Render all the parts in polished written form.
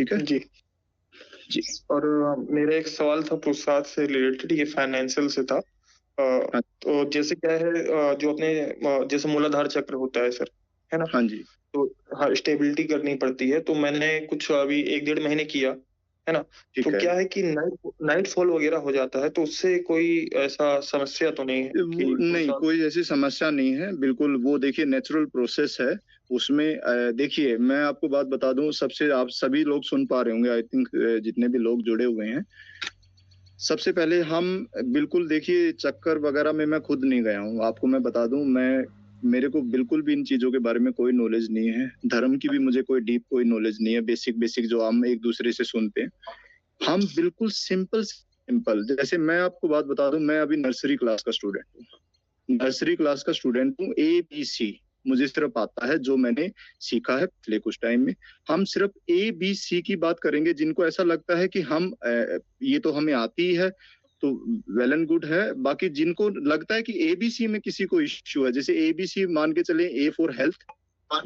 ठीक है जी। जी। और मेरा एक सवाल था पूछताछ से रिलेटेड, ये फाइनेंशियल से था। हाँ तो जैसे क्या है, जो अपने जैसे मूलाधार चक्र होता है सर, है ना? हाँ जी तो हाँ, स्टेबिलिटी करनी पड़ती है, तो मैंने कुछ अभी 1 डेढ़ महीने किया, है ना? तो ठीक है। क्या है कि नाइट फॉल वगैरह हो जाता है, तो उससे कोई ऐसा समस्या तो नहीं है वो कि नहीं, थोड़ा-सा? कोई ऐसी समस्या नहीं है, बिल्कुल वो देखिए नेचुरल प्रोसेस है। उसमें देखिए मैं आपको बात बता दूं, सबसे आप सभी लोग सुन पा रहे होंगे आई थिंक, जितने भी लोग जुड़े हुए हैं। सबसे पहले हम बिल्कुल देखिए चक्कर वगैरह में मैं खुद नहीं गया हूँ, आपको मैं बता दूं, मैं मेरे को बिल्कुल भी इन चीज़ों के बारे में कोई नॉलेज नहीं है। धर्म की भी मुझे कोई डीप कोई नॉलेज नहीं है, बेसिक जो हम एक दूसरे से सुनते हैं। हम बिल्कुल सिंपल सिंपल, जैसे मैं आपको बात बता दूं, मैं अभी नर्सरी क्लास का स्टूडेंट हूँ। नर्सरी क्लास का स्टूडेंट हूँ। ABC मुझे सिर्फ आता है, जो मैंने सीखा है पिछले कुछ टाइम में। हम सिर्फ ABC की बात करेंगे। जिनको ऐसा लगता है कि हम ये तो हमें आती ही है तो वेल एंड गुड है। बाकी जिनको लगता है कि ABC में किसी को इश्यू है, जैसे ABC मान के चले, A for health,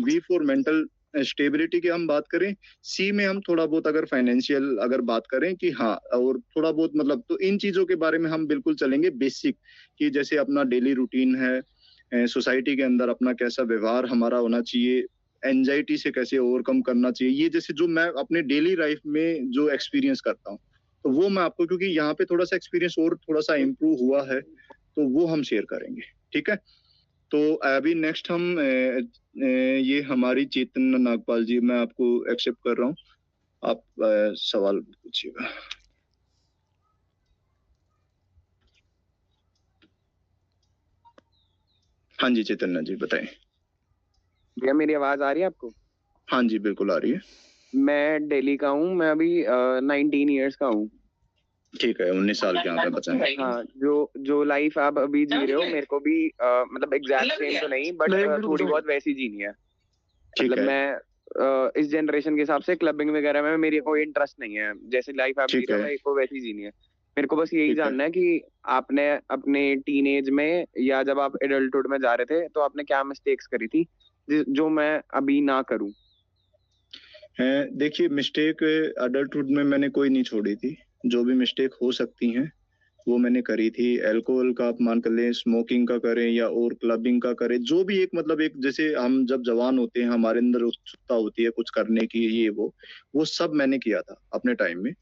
B for mental stability की हम बात करें, C में हम थोड़ा बहुत अगर फाइनेंशियल अगर बात करें कि हाँ, और थोड़ा बहुत मतलब, तो इन चीजों के बारे में हम बिल्कुल चलेंगे बेसिक, कि जैसे अपना डेली रूटीन है, सोसाइटी के अंदर अपना कैसा व्यवहार हमारा होना चाहिए, एंजाइटी से कैसे ओवरकम करना चाहिए, ये जैसे जो मैं अपने डेली लाइफ में जो एक्सपीरियंस करता हूँ, तो वो मैं आपको, क्योंकि यहाँ पे थोड़ा सा एक्सपीरियंस और थोड़ा सा इम्प्रूव हुआ है, तो वो हम शेयर करेंगे। ठीक है, तो अभी नेक्स्ट हम ये हमारी चेतन नागपाल जी, मैं आपको एक्सेप्ट कर रहा हूँ, आप सवाल पूछिएगा। हाँ जी चैतन्य जी बताएं। भैया मेरी आवाज आ रही है आपको? हाँ जी बिल्कुल आ रही है। मैं दिल्ली का हूँ, मैं अभी 19 ईयर्स का हूँ। ठीक है, 19 साल के आप बताएं। हाँ, जो लाइफ आप अभी जी रहे हो, मेरे को भी मतलब एग्जैक्ट सेम तो नहीं, बट थोड़ी बहुत वैसी जीनी है। ठीक मतलब है। मैं इस जनरेशन के हिसाब से क्लबिंग वगैरह में मेरी कोई इंटरेस्ट नहीं है। जैसे लाइफ आप जी ठीक रहे हो, है। मेरे को वैसी जीनी है। मेरे को बस यही ठीक है। जानना है कि आपने अपने टीनेज में या जब आप एडल्टहुड में जा रहे थे, तो आपने क्या मिस्टेक्स करी थी जो मैं अभी ना करूं। देखिए मिस्टेक अडल्टहुड में मैंने कोई नहीं छोड़ी थी। जो भी मिस्टेक हो सकती हैं वो मैंने करी थी। अल्कोहल का आप मान कर लें, स्मोकिंग का करें या और क्लबिंग का करें, जो भी एक मतलब एक, जैसे हम जब जवान होते हैं हमारे अंदर उत्सुकता होती है कुछ करने की, ये वो सब मैंने किया था अपने टाइम में।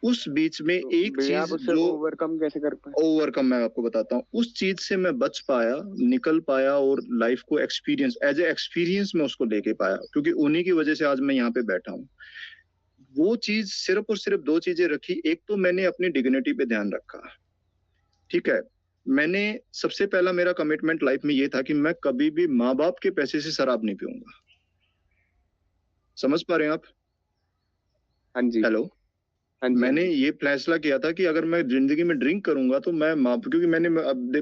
उस बीच में तो एक भैया आप चीज उससे जो ओवरकम कैसे कर पाए? ओवरकम, मैं आपको बताता हूँ, उस चीज से मैं बच पाया, निकल पाया, और लाइफ को एक्सपीरियंस एज ए एक्सपीरियंस में उसको लेके पाया, क्योंकि उन्हीं की वजह से आज मैं यहाँ पे बैठा हूँ। वो चीज सिर्फ और सिर्फ दो चीजें रखी। एक तो मैंने अपनी डिग्निटी पे ध्यान रखा। ठीक है, मैंने सबसे पहला मेरा कमिटमेंट लाइफ में ये था कि मैं कभी भी माँ बाप के पैसे से शराब नहीं पीऊंगा। समझ पा रहे हैं आप? हाँ जी, हेलो। हाँ जी, हाँ मैंने जी। ये फैसला किया था कि अगर मैं जिंदगी में ड्रिंक करूंगा तो मैं माँ, क्योंकि मैंने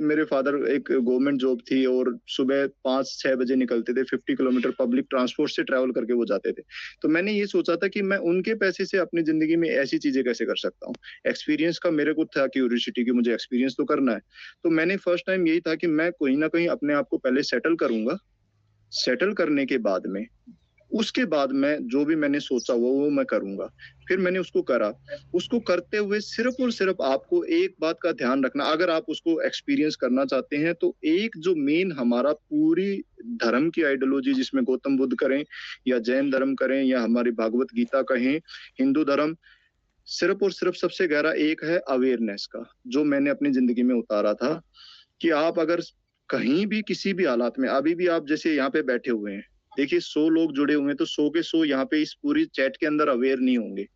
मेरे फादर एक गवर्नमेंट जॉब थी और सुबह 5-6 बजे निकलते थे, 50 किलोमीटर पब्लिक ट्रांसपोर्ट से ट्रैवल करके वो जाते थे। तो मैंने ये सोचा था कि मैं उनके पैसे से अपनी जिंदगी में ऐसी चीजें कैसे कर सकता हूँ। एक्सपीरियंस का मेरे को था क्यूरियोसिटी की, मुझे एक्सपीरियंस तो करना है। तो मैंने फर्स्ट टाइम यही था कि मैं कहीं ना कहीं अपने आप को पहले सेटल करूंगा। सेटल करने के बाद में, उसके बाद मैं जो भी मैंने सोचा वो मैं करूंगा। फिर मैंने उसको करा। उसको करते हुए सिर्फ और सिर्फ आपको एक बात का ध्यान रखना, अगर आप उसको एक्सपीरियंस करना चाहते हैं, तो एक जो मेन हमारा पूरी धर्म की आइडियोलॉजी, जिसमें गौतम बुद्ध करें या जैन धर्म करें या हमारी भागवत गीता कहें, हिंदू धर्म, सिर्फ और सिर्फ सबसे गहरा एक है अवेयरनेस का, जो मैंने अपनी जिंदगी में उतारा था। कि आप अगर कहीं भी किसी भी हालात में, अभी भी आप जैसे यहाँ पे बैठे हुए हैं, देखिए 100 लोग जुड़े हुए हैं, तो 100 के 100 यहाँ पे इस पूरी चैट के अंदर अवेयर नहीं होंगे।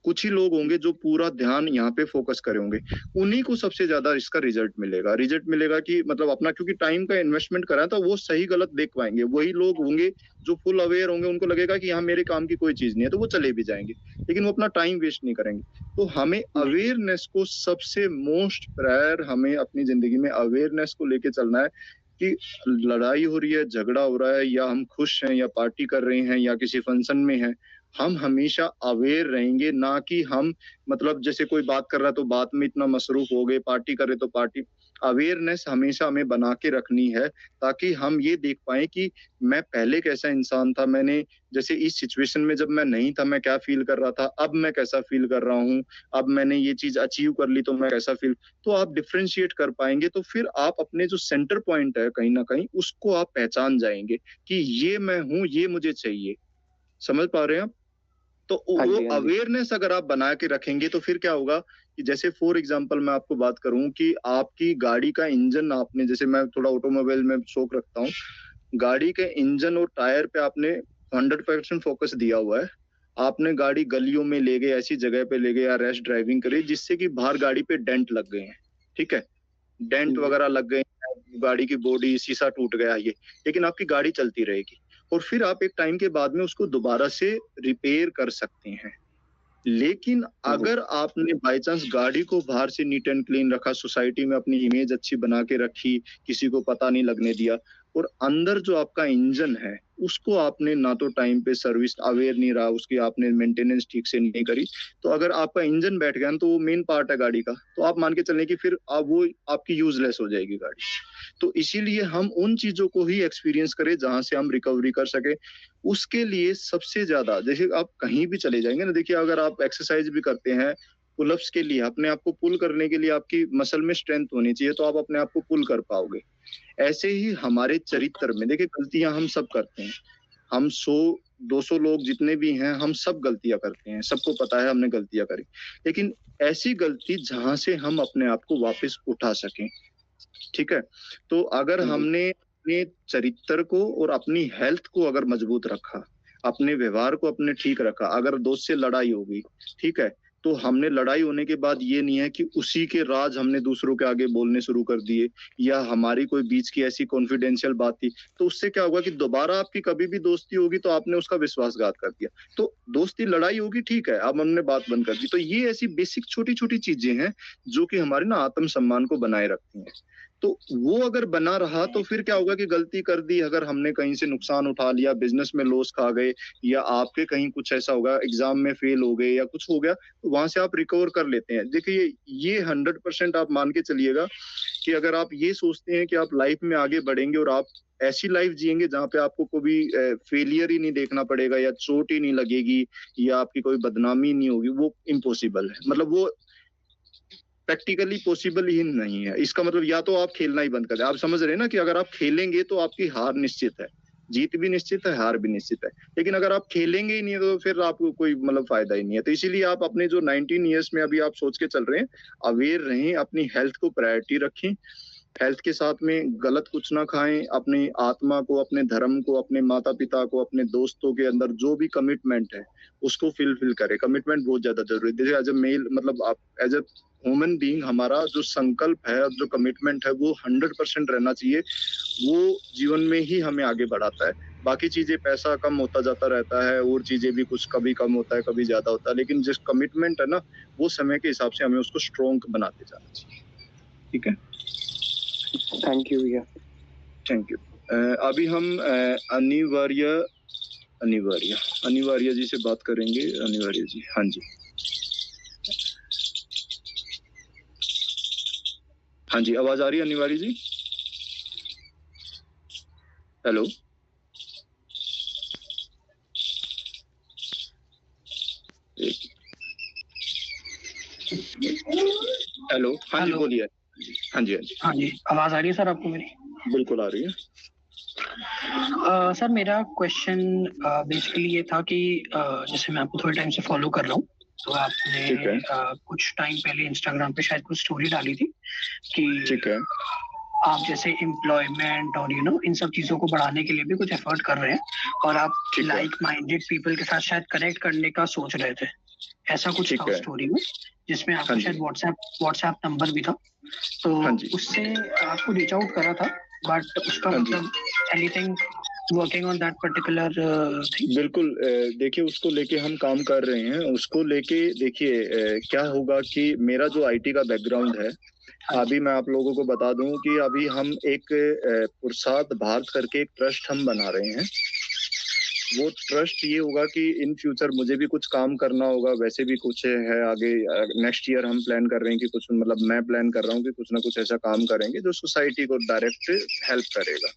कुछ ही लोग होंगे जो पूरा ध्यान यहाँ पे फोकस करे होंगे। उन्हीं को सबसे ज्यादा इसका रिजल्ट मिलेगा कि मतलब अपना, क्योंकि टाइम का इन्वेस्टमेंट करा तो वो सही गलत देख पाएंगे। वही लोग होंगे जो फुल अवेयर होंगे, उनको लगेगा कि यहाँ मेरे काम की कोई चीज नहीं है, तो वो चले भी जाएंगे, लेकिन वो अपना टाइम वेस्ट नहीं करेंगे। तो हमें अवेयरनेस को सबसे मोस्ट प्रायर, हमें अपनी जिंदगी में अवेयरनेस को लेके चलना है। कि लड़ाई हो रही है, झगड़ा हो रहा है, या हम खुश हैं या पार्टी कर रहे हैं या किसी फंक्शन में हैं, हम हमेशा अवेयर रहेंगे। ना कि हम मतलब जैसे कोई बात कर रहा है तो बात में इतना मसरूफ हो गए, पार्टी कर रहे तो पार्टी। अवेयरनेस हमेशा हमें बना के रखनी है, ताकि हम ये देख पाए कि मैं पहले कैसा इंसान था, मैंने जैसे इस सिचुएशन में जब मैं नहीं था मैं क्या फील कर रहा था, अब मैं कैसा फील कर रहा हूँ, अब मैंने ये चीज अचीव कर ली तो मैं कैसा फील, तो आप डिफरेंशिएट कर पाएंगे। तो फिर आप अपने जो सेंटर पॉइंट है कहीं ना कहीं उसको आप पहचान जाएंगे कि ये मैं हूँ, ये मुझे चाहिए। समझ पा रहे हैं आप? तो हाँ वो जी, हाँ जी। अवेयरनेस अगर आप बना के रखेंगे तो फिर क्या होगा कि जैसे फॉर एग्जांपल मैं आपको बात करूं कि आपकी गाड़ी का इंजन आपने, जैसे मैं थोड़ा ऑटोमोबाइल में शौक रखता हूँ, गाड़ी के इंजन और टायर पे आपने 100% फोकस दिया हुआ है, आपने गाड़ी गलियों में ले गए, ऐसी जगह पे ले गए या रैश ड्राइविंग करी जिससे कि बाहर गाड़ी पे डेंट लग गए हैं, ठीक है, डेंट वगैरह लग गए, गाड़ी की बॉडी शीशा टूट गया ये, लेकिन आपकी गाड़ी चलती रहेगी और फिर आप एक टाइम के बाद में उसको दोबारा से रिपेयर कर सकते हैं। लेकिन अगर आपने बाय चांस गाड़ी को बाहर से नीट एंड क्लीन रखा, सोसाइटी में अपनी इमेज अच्छी बना के रखी, किसी को पता नहीं लगने दिया, और अंदर जो आपका इंजन है उसको आपने ना तो टाइम पे सर्विस, अवेयर नहीं रहा, उसकी आपने मेंटेनेंस ठीक से नहीं करी, तो अगर आपका इंजन बैठ गया ना, तो वो मेन पार्ट है गाड़ी का, तो आप मान के चलने की फिर आप वो आपकी यूजलेस हो जाएगी गाड़ी। तो इसीलिए हम उन चीजों को ही एक्सपीरियंस करें जहां से हम रिकवरी कर सके। उसके लिए सबसे ज्यादा, जैसे आप कहीं भी चले जाएंगे ना, देखिए अगर आप एक्सरसाइज भी करते हैं, पुलअप्स के लिए अपने आप को पुल करने के लिए आपकी मसल में स्ट्रेंथ होनी चाहिए, तो आप अपने आप को पुल कर पाओगे। ऐसे ही हमारे चरित्र में देखिए गलतियां हम सब करते हैं, हम 100-200 लोग जितने भी हैं हम सब गलतियां करते हैं, सबको पता है हमने गलतियां करी, लेकिन ऐसी गलती जहां से हम अपने आप को वापस उठा सकें, ठीक है। तो अगर हमने अपने चरित्र को और अपनी हेल्थ को अगर मजबूत रखा, अपने व्यवहार को अपने ठीक रखा, अगर दोस्त से लड़ाई होगी, ठीक है, तो हमने लड़ाई होने के बाद ये नहीं है कि उसी के राज हमने दूसरों के आगे बोलने शुरू कर दिए, या हमारी कोई बीच की ऐसी कॉन्फिडेंशियल बात थी, तो उससे क्या होगा कि दोबारा आपकी कभी भी दोस्ती होगी तो आपने उसका विश्वासघात कर दिया, तो दोस्ती लड़ाई होगी, ठीक है, अब हमने बात बंद कर दी। तो ये ऐसी बेसिक छोटी छोटी चीजें हैं जो कि हमारे ना आत्मसम्मान को बनाए रखती हैं। तो वो अगर बना रहा तो फिर क्या होगा कि गलती कर दी, अगर हमने कहीं से नुकसान उठा लिया, बिजनेस में लॉस खा गए, या आपके कहीं कुछ ऐसा होगा, एग्जाम में फेल हो गए या कुछ हो गया, तो वहां से आप रिकवर कर लेते हैं। देखिए ये 100% आप मान के चलिएगा कि अगर आप ये सोचते हैं कि आप लाइफ में आगे बढ़ेंगे और आप ऐसी लाइफ जिएंगे जहाँ पे आपको कभी फेलियर ही नहीं देखना पड़ेगा, या चोट ही नहीं लगेगी, या आपकी कोई बदनामी नहीं होगी, वो इम्पॉसिबल है। मतलब वो प्रैक्टिकली पॉसिबल ही नहीं है। इसका मतलब या तो आप खेलना ही बंद कर दें। आप समझ रहे हैं ना कि अगर आप खेलेंगे तो आपकी हार निश्चित है, जीत भी निश्चित है, हार भी निश्चित है, लेकिन अगर आप खेलेंगे ही नहीं तो फिर आपको कोई मतलब फायदा ही नहीं है। तो इसीलिए आप अपने जो 19 ईयर्स में अभी आप सोच के चल रहे हैं, अवेयर रहें, अपनी हेल्थ को प्रायोरिटी रखें, हेल्थ के साथ में गलत कुछ ना खाएं, अपनी आत्मा को, अपने धर्म को, अपने माता पिता को, अपने दोस्तों के अंदर जो भी कमिटमेंट है उसको फिल करें। कमिटमेंट बहुत ज्यादा जरूरी है। जैसे एज ए मेल, मतलब आप एज ए ह्यूमन बीइंग, हमारा जो संकल्प है, जो कमिटमेंट है, वो 100% रहना चाहिए। वो जीवन में ही हमें आगे बढ़ाता है। बाकी चीजें, पैसा कम होता जाता रहता है, और चीजें भी कुछ कभी कम होता है, कभी ज्यादा होता है, लेकिन जिस कमिटमेंट है ना, वो समय के हिसाब से हमें उसको स्ट्रॉन्ग बनाते जाना चाहिए। ठीक है, थैंक यू भैया। Thank you. अभी हम अनिवार्य जी से बात करेंगे। अनिवार्य जी, हाँ जी, हाँ जी, आवाज आ रही है अनिवार्य जी? हेलो, हेलो, हाँ जी, बोलिए। हाँ जी, हाँ जी, हाँ जी, आवाज आ रही है सर आपको मेरी? बिल्कुल आ रही है। सर मेरा क्वेश्चन बेसिकली ये था कि जैसे मैं आपको थोड़े टाइम से फॉलो कर रहा हूँ, तो आपने कुछ टाइम पहले इंस्टाग्राम पे शायद कुछ स्टोरी डाली थी कि ठीक है, आप जैसे एम्प्लॉयमेंट और इन सब चीजों को बढ़ाने के लिए भी कुछ एफर्ट कर रहे हैं, और आप लाइक माइंडेड पीपल के साथ शायद कनेक्ट करने का सोच रहे थे, ऐसा कुछ था स्टोरी में, जिसमें आपका शायद व्हाट्सएप नंबर भी था। तो उससे आपको रीच आउट करा था, बट उसका मतलब anything working on that particular thing? बिल्कुल, देखिए उसको लेके हम काम कर रहे हैं। उसको लेके देखिए क्या होगा कि मेरा जो आईटी का बैकग्राउंड है, अभी मैं आप लोगों को बता दूं कि अभी हम एक पुरुषार्थ भारत करके एक ट्रस्ट हम बना रहे हैं। वो ट्रस्ट ये होगा कि इन फ्यूचर मुझे भी कुछ काम करना होगा, वैसे भी कुछ है आगे नेक्स्ट ईयर हम प्लान कर रहे हैं कि कुछ, मतलब मैं प्लान कर रहा हूँ कि कुछ ना कुछ ऐसा काम करेंगे जो सोसाइटी को डायरेक्ट हेल्प करेगा।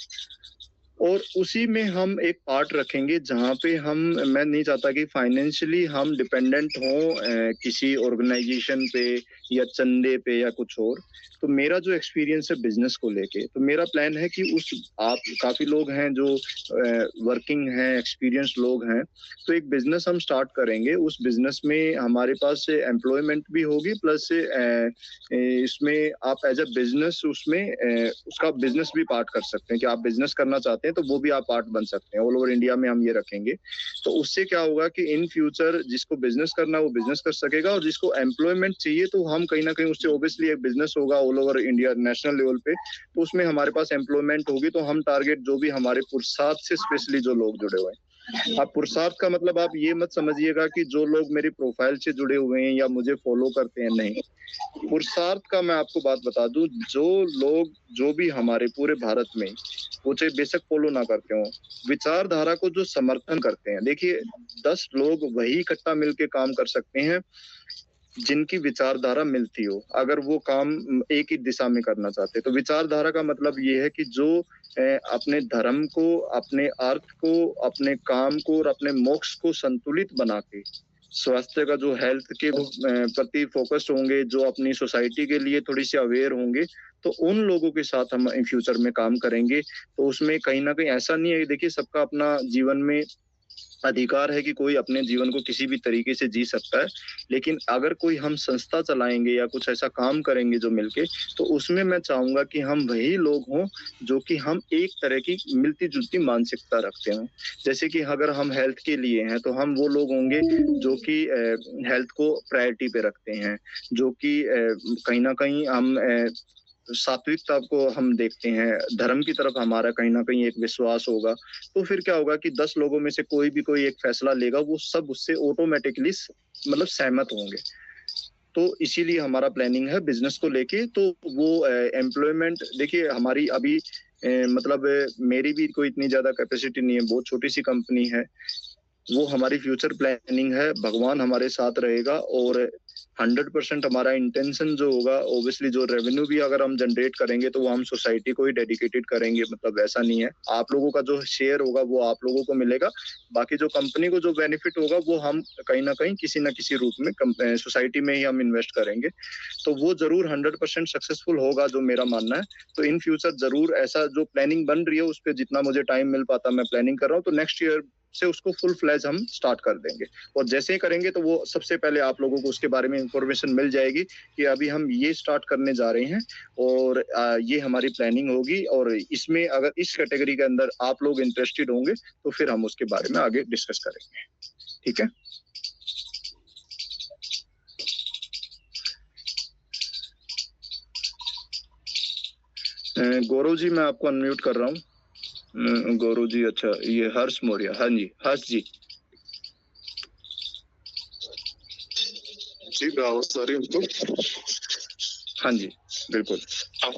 और उसी में हम एक पार्ट रखेंगे जहाँ पे हम, मैं नहीं चाहता कि फाइनेंशियली हम डिपेंडेंट हों किसी ऑर्गेनाइजेशन पे या चंदे पे या कुछ और। तो मेरा जो एक्सपीरियंस है बिजनेस को लेके, तो मेरा प्लान है कि उस, आप काफी लोग हैं जो वर्किंग हैं, एक्सपीरियंस लोग हैं, तो एक बिजनेस हम स्टार्ट करेंगे। उस बिजनेस में हमारे पास एम्प्लॉयमेंट भी होगी, प्लस इसमें आप एज अ बिजनेस उसमें उसका बिजनेस भी पार्ट कर सकते हैं कि आप बिजनेस करना चाहते हैं तो वो भी आप पार्ट बन सकते हैं। ऑल ओवर इंडिया में हम ये रखेंगे। तो उससे क्या होगा कि इन फ्यूचर जिसको बिजनेस करना है वो बिजनेस कर सकेगा, और जिसको एम्प्लॉयमेंट चाहिए तो हम कहीं ना कहीं उससे ऑब्वियसली एक बिजनेस होगा all over India national level पे, तो उसमें हमारे पास एम्प्लॉयमेंट होगी। तो हम टारगेट जो भी हमारे पुरुषार्थ से स्पेशली जो लोग जुड़े हुए हैं, आप पुरुषार्थ का मतलब आप ये मत समझिएगा कि जो लोग मेरी प्रोफाइल से जुड़े हुए हैं या मुझे फॉलो करते हैं, नहीं। पुरुषार्थ का मैं आपको बात बता दूं, जो लोग जो भी हमारे पूरे भारत में, वो चाहे बेशक फॉलो ना करते हो, विचारधारा को जो समर्थन करते हैं, देखिए 10 लोग वही इकट्ठा मिलके काम कर सकते हैं जिनकी विचारधारा मिलती हो, अगर वो काम एक ही दिशा में करना चाहते हैं। तो विचारधारा का मतलब ये है कि जो अपने धर्म को, अपने अर्थ को, अपने काम को और अपने मोक्ष को संतुलित बना के, स्वास्थ्य का जो हेल्थ के प्रति फोकस होंगे, जो अपनी सोसाइटी के लिए थोड़ी सी अवेयर होंगे, तो उन लोगों के साथ हम इन फ्यूचर में काम करेंगे। तो उसमें कहीं ना कहीं ऐसा नहीं है, देखिए सबका अपना जीवन में अधिकार है कि कोई अपने जीवन को किसी भी तरीके से जी सकता है, लेकिन अगर कोई हम संस्था चलाएंगे या कुछ ऐसा काम करेंगे जो मिलके, तो उसमें मैं चाहूंगा कि हम वही लोग हों जो कि हम एक तरह की मिलती जुलती मानसिकता रखते हों। जैसे कि अगर हम हेल्थ के लिए हैं तो हम वो लोग होंगे जो कि हेल्थ को प्रायोरिटी पे रखते हैं, जो कि कहीं ना कहीं हम सात्विकता को हम देखते हैं, धर्म की तरफ हमारा कहीं ना कहीं एक विश्वास होगा। तो फिर क्या होगा कि 10 लोगों में से कोई भी कोई एक फैसला लेगा, वो सब उससे ऑटोमेटिकली मतलब सहमत होंगे। तो इसीलिए हमारा प्लानिंग है बिजनेस को लेके। तो वो एम्प्लॉयमेंट, देखिए हमारी अभी मतलब मेरी भी कोई इतनी ज्यादा कैपेसिटी नहीं है, बहुत छोटी सी कंपनी है। वो हमारी फ्यूचर प्लानिंग है, भगवान हमारे साथ रहेगा, और 100% हमारा इंटेंशन जो होगा, ऑब्वियसली जो रेवेन्यू भी अगर हम जनरेट करेंगे तो वो हम सोसाइटी को ही डेडिकेटेड करेंगे, मतलब ऐसा नहीं है। आप लोगों का जो शेयर होगा वो आप लोगों को मिलेगा, बाकी जो कंपनी को जो बेनिफिट होगा वो हम कहीं ना कहीं किसी ना किसी रूप में सोसाइटी में ही हम इन्वेस्ट करेंगे। तो वो जरूर 100% सक्सेसफुल होगा, जो मेरा मानना है। तो इन फ्यूचर जरूर ऐसा जो प्लानिंग बन रही है उस पर जितना मुझे टाइम मिल पाता मैं प्लानिंग कर रहा हूँ, तो नेक्स्ट ईयर से उसको फुल फ्लैज हम स्टार्ट कर देंगे। और जैसे ही करेंगे तो वो सबसे पहले आप लोगों को उसके बारे में इंफॉर्मेशन मिल जाएगी कि अभी हम ये स्टार्ट करने जा रहे हैं, और ये हमारी प्लानिंग होगी, और इसमें अगर इस कैटेगरी के अंदर आप लोग इंटरेस्टेड होंगे तो फिर हम उसके बारे में आगे डिस्कस करेंगे। ठीक है। गौरव जी, मैं आपको अनम्यूट कर रहा हूँ। गौरव जी, अच्छा ये हर्ष मौर्य, हाँ जी हर्ष जी। जी आवाज आ रही है उनको? हाँ जी बिल्कुल। हाँ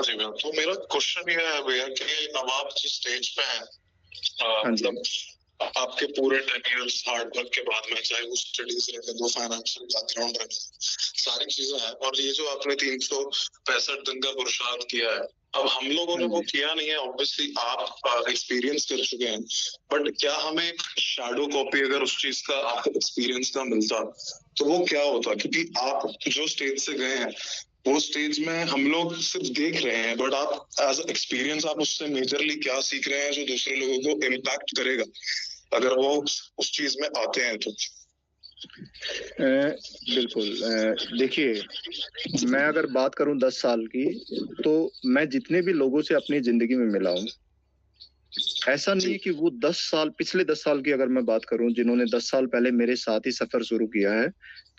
जी भैया, तो मेरा क्वेश्चन ये है भैया कि अब आप जिस स्टेज पे हैं, मतलब आपके पूरे 10 इयर्स हार्ड वर्क के बाद में, चाहे वो स्टडीज रहने दो, फाइनेंशियल बैकग्राउंड रहने दो, सारी चीजें हैं, और ये जो आपने 365 दिन का पुरुषार्थ किया है, अब हम लोगों ने वो किया नहीं है, ऑब्वियसली आप एक्सपीरियंस कर चुके हैं, बट क्या हमें एक शैडो कॉपी अगर उस चीज का आपको एक्सपीरियंस का मिलता तो वो क्या होता? क्योंकि आप जो स्टेज से गए हैं वो स्टेज में हम लोग सिर्फ देख रहे हैं, बट आप एज एक्सपीरियंस आप उससे मेजरली क्या सीख रहे हैं जो दूसरे लोगों को इम्पैक्ट करेगा अगर वो उस चीज में आते हैं तो? बिल्कुल। देखिए, मैं अगर बात करूं 10 साल की, तो मैं जितने भी लोगों से अपनी जिंदगी में मिला हूं, ऐसा नहीं कि वो 10 साल, पिछले 10 साल की अगर मैं बात करूं, जिन्होंने 10 साल पहले मेरे साथ ही सफर शुरू किया है,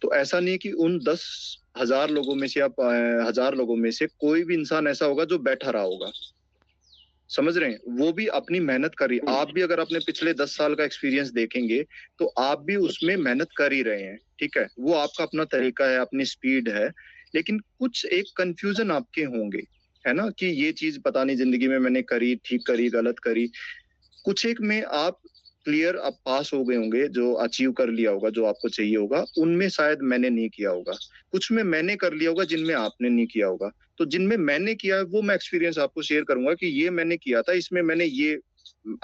तो ऐसा नहीं कि उन 10,000 लोगों में से या 1000 लोगों में से कोई भी इंसान ऐसा होगा जो बैठा रहा होगा। समझ रहे हैं? वो भी अपनी मेहनत करी। आप भी अगर अपने पिछले 10 साल का एक्सपीरियंस देखेंगे तो आप भी उसमें मेहनत कर ही रहे हैं। ठीक है, वो आपका अपना तरीका है, अपनी स्पीड है, लेकिन कुछ एक कंफ्यूजन आपके होंगे, है ना, कि ये चीज पता नहीं जिंदगी में मैंने करी, ठीक करी, गलत करी। कुछ एक में आप क्लियर अब पास हो गए होंगे, जो अचीव कर लिया होगा, जो आपको चाहिए होगा, उनमें शायद मैंने नहीं किया होगा। कुछ में मैंने कर लिया होगा जिनमें आपने नहीं किया होगा। तो जिनमें मैंने किया है वो मैं एक्सपीरियंस आपको शेयर करूंगा कि ये मैंने किया था, इसमें मैंने ये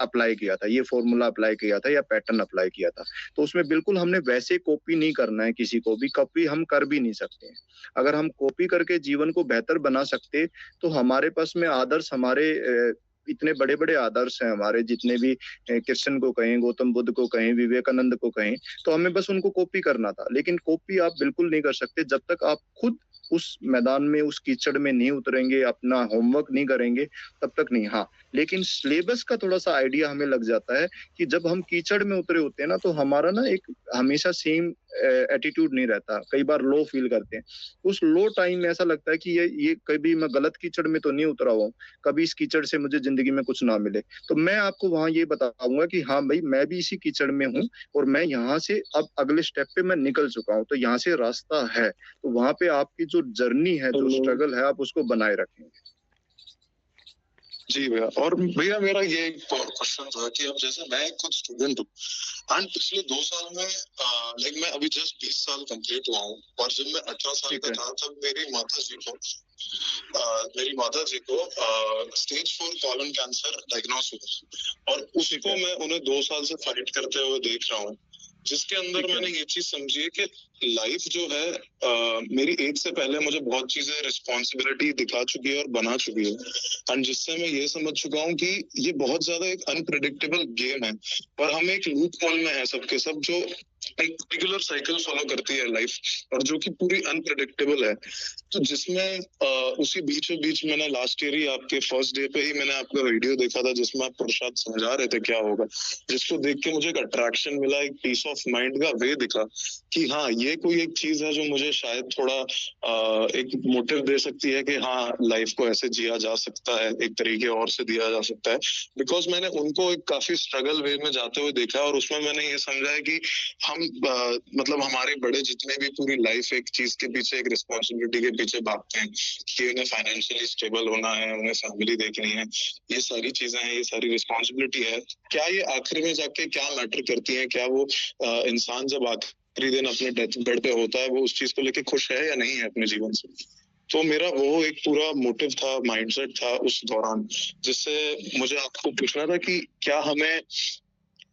अप्लाई किया था, ये फॉर्मूला अप्लाई किया था या पैटर्न अप्लाई किया था। तो उसमें बिल्कुल हमने वैसे कॉपी नहीं करना है, किसी को भी कॉपी हम कर भी नहीं सकते हैं। अगर हम कॉपी करके जीवन को बेहतर बना सकते तो हमारे पास में आदर्श, हमारे इतने बड़े बड़े आदर्श हैं हमारे, जितने भी कृष्ण को कहें, गौतम बुद्ध को कहें, विवेकानंद को कहें, तो हमें बस उनको कॉपी करना था। लेकिन कॉपी आप बिल्कुल नहीं कर सकते जब तक आप खुद उस मैदान में, उस कीचड़ में नहीं उतरेंगे, अपना होमवर्क नहीं करेंगे, तब तक नहीं। हाँ, लेकिन सिलेबस का थोड़ा सा आइडिया हमें लग जाता है कि जब हम कीचड़ में उतरे होते हैं ना, तो हमारा ना एक हमेशा सेम एटीट्यूड नहीं रहता, कई बार लो फील करते हैं। उस लो टाइम में ऐसा लगता है कि ये कभी मैं गलत कीचड़ में तो नहीं उतरा हुआ हूँ, कभी इस कीचड़ से मुझे जिंदगी में कुछ ना मिले। तो मैं आपको वहां ये बताऊंगा कि हाँ भाई, मैं भी इसी कीचड़ में हूँ और मैं यहाँ से अब अगले स्टेप पे मैं निकल चुका हूँ, तो यहाँ से रास्ता है। तो वहां पे आपकी जो जर्नी है, जो स्ट्रगल है, आप उसको बनाए रखेंगे। जी भैया। और भैया मेरा ये क्वेश्चन था कि अब जैसे मैं खुद स्टूडेंट हूँ एंड पिछले 2 साल में लाइक मैं अभी जस्ट 20 साल कंप्लीट हुआ हूँ, और जब मैं 18 साल का था तब मेरी माता जी को स्टेज 4 कॉलन कैंसर डायग्नोस हुआ, और उसको मैं उन्हें 2 साल से फाइट करते हुए देख रहा हूँ, जिसके अंदर मैंने ये चीज समझी है कि लाइफ जो है मेरी एज से पहले मुझे बहुत चीजें रिस्पॉन्सिबिलिटी दिखा चुकी है और बना चुकी है, एंड जिससे मैं ये समझ चुका हूँ कि ये बहुत ज्यादा एक अनप्रेडिक्टेबल गेम है, और हम एक लूप होल में है सबके सब, जो एक रेगुलर साइकिल फॉलो करती है लाइफ, और जो कि पूरी अनप्रेडिक्टेबल है। तो जिसमें उसी बीचों बीच मैंने लास्ट ईयर ही आपके फर्स्ट डे पे ही मैंने आपका वीडियो देखा था, जिसमें आप पुरुषार्थ समझा रहे थे क्या होगा, जिसको देख के मुझे एक अट्रैक्शन मिला, एक पीस ऑफ माइंड का वे दिखा कि हाँ, ये कोई एक चीज है जो मुझे शायद थोड़ा एक मोटिव दे सकती है कि हाँ, लाइफ को ऐसे जिया जा सकता है, एक तरीके और से दिया जा सकता है। बिकॉज मैंने उनको एक काफी स्ट्रगल वे में जाते हुए देखा, और उसमें मैंने ये समझा है कि हम मतलब हमारे बड़े जितने भी पूरी लाइफ एक चीज के पीछे, एक रिस्पॉन्सिबिलिटी के पीछे भागते हैं कि उन्हें फाइनेंशियली स्टेबल होना है, उन्हें फैमिली देखनी है, ये सारी चीजें हैं, ये सारी रिस्पॉन्सिबिलिटी है। क्या ये आखिर में जाके क्या मैटर करती है? क्या वो इंसान जब आखिरी दिन अपने डेथ बेड पे होता है, वो उस चीज को लेके खुश है या नहीं है अपने जीवन से? तो मेरा वो एक पूरा मोटिव था, माइंडसेट था उस दौरान, जिससे मुझे आपको पूछना था कि क्या हमें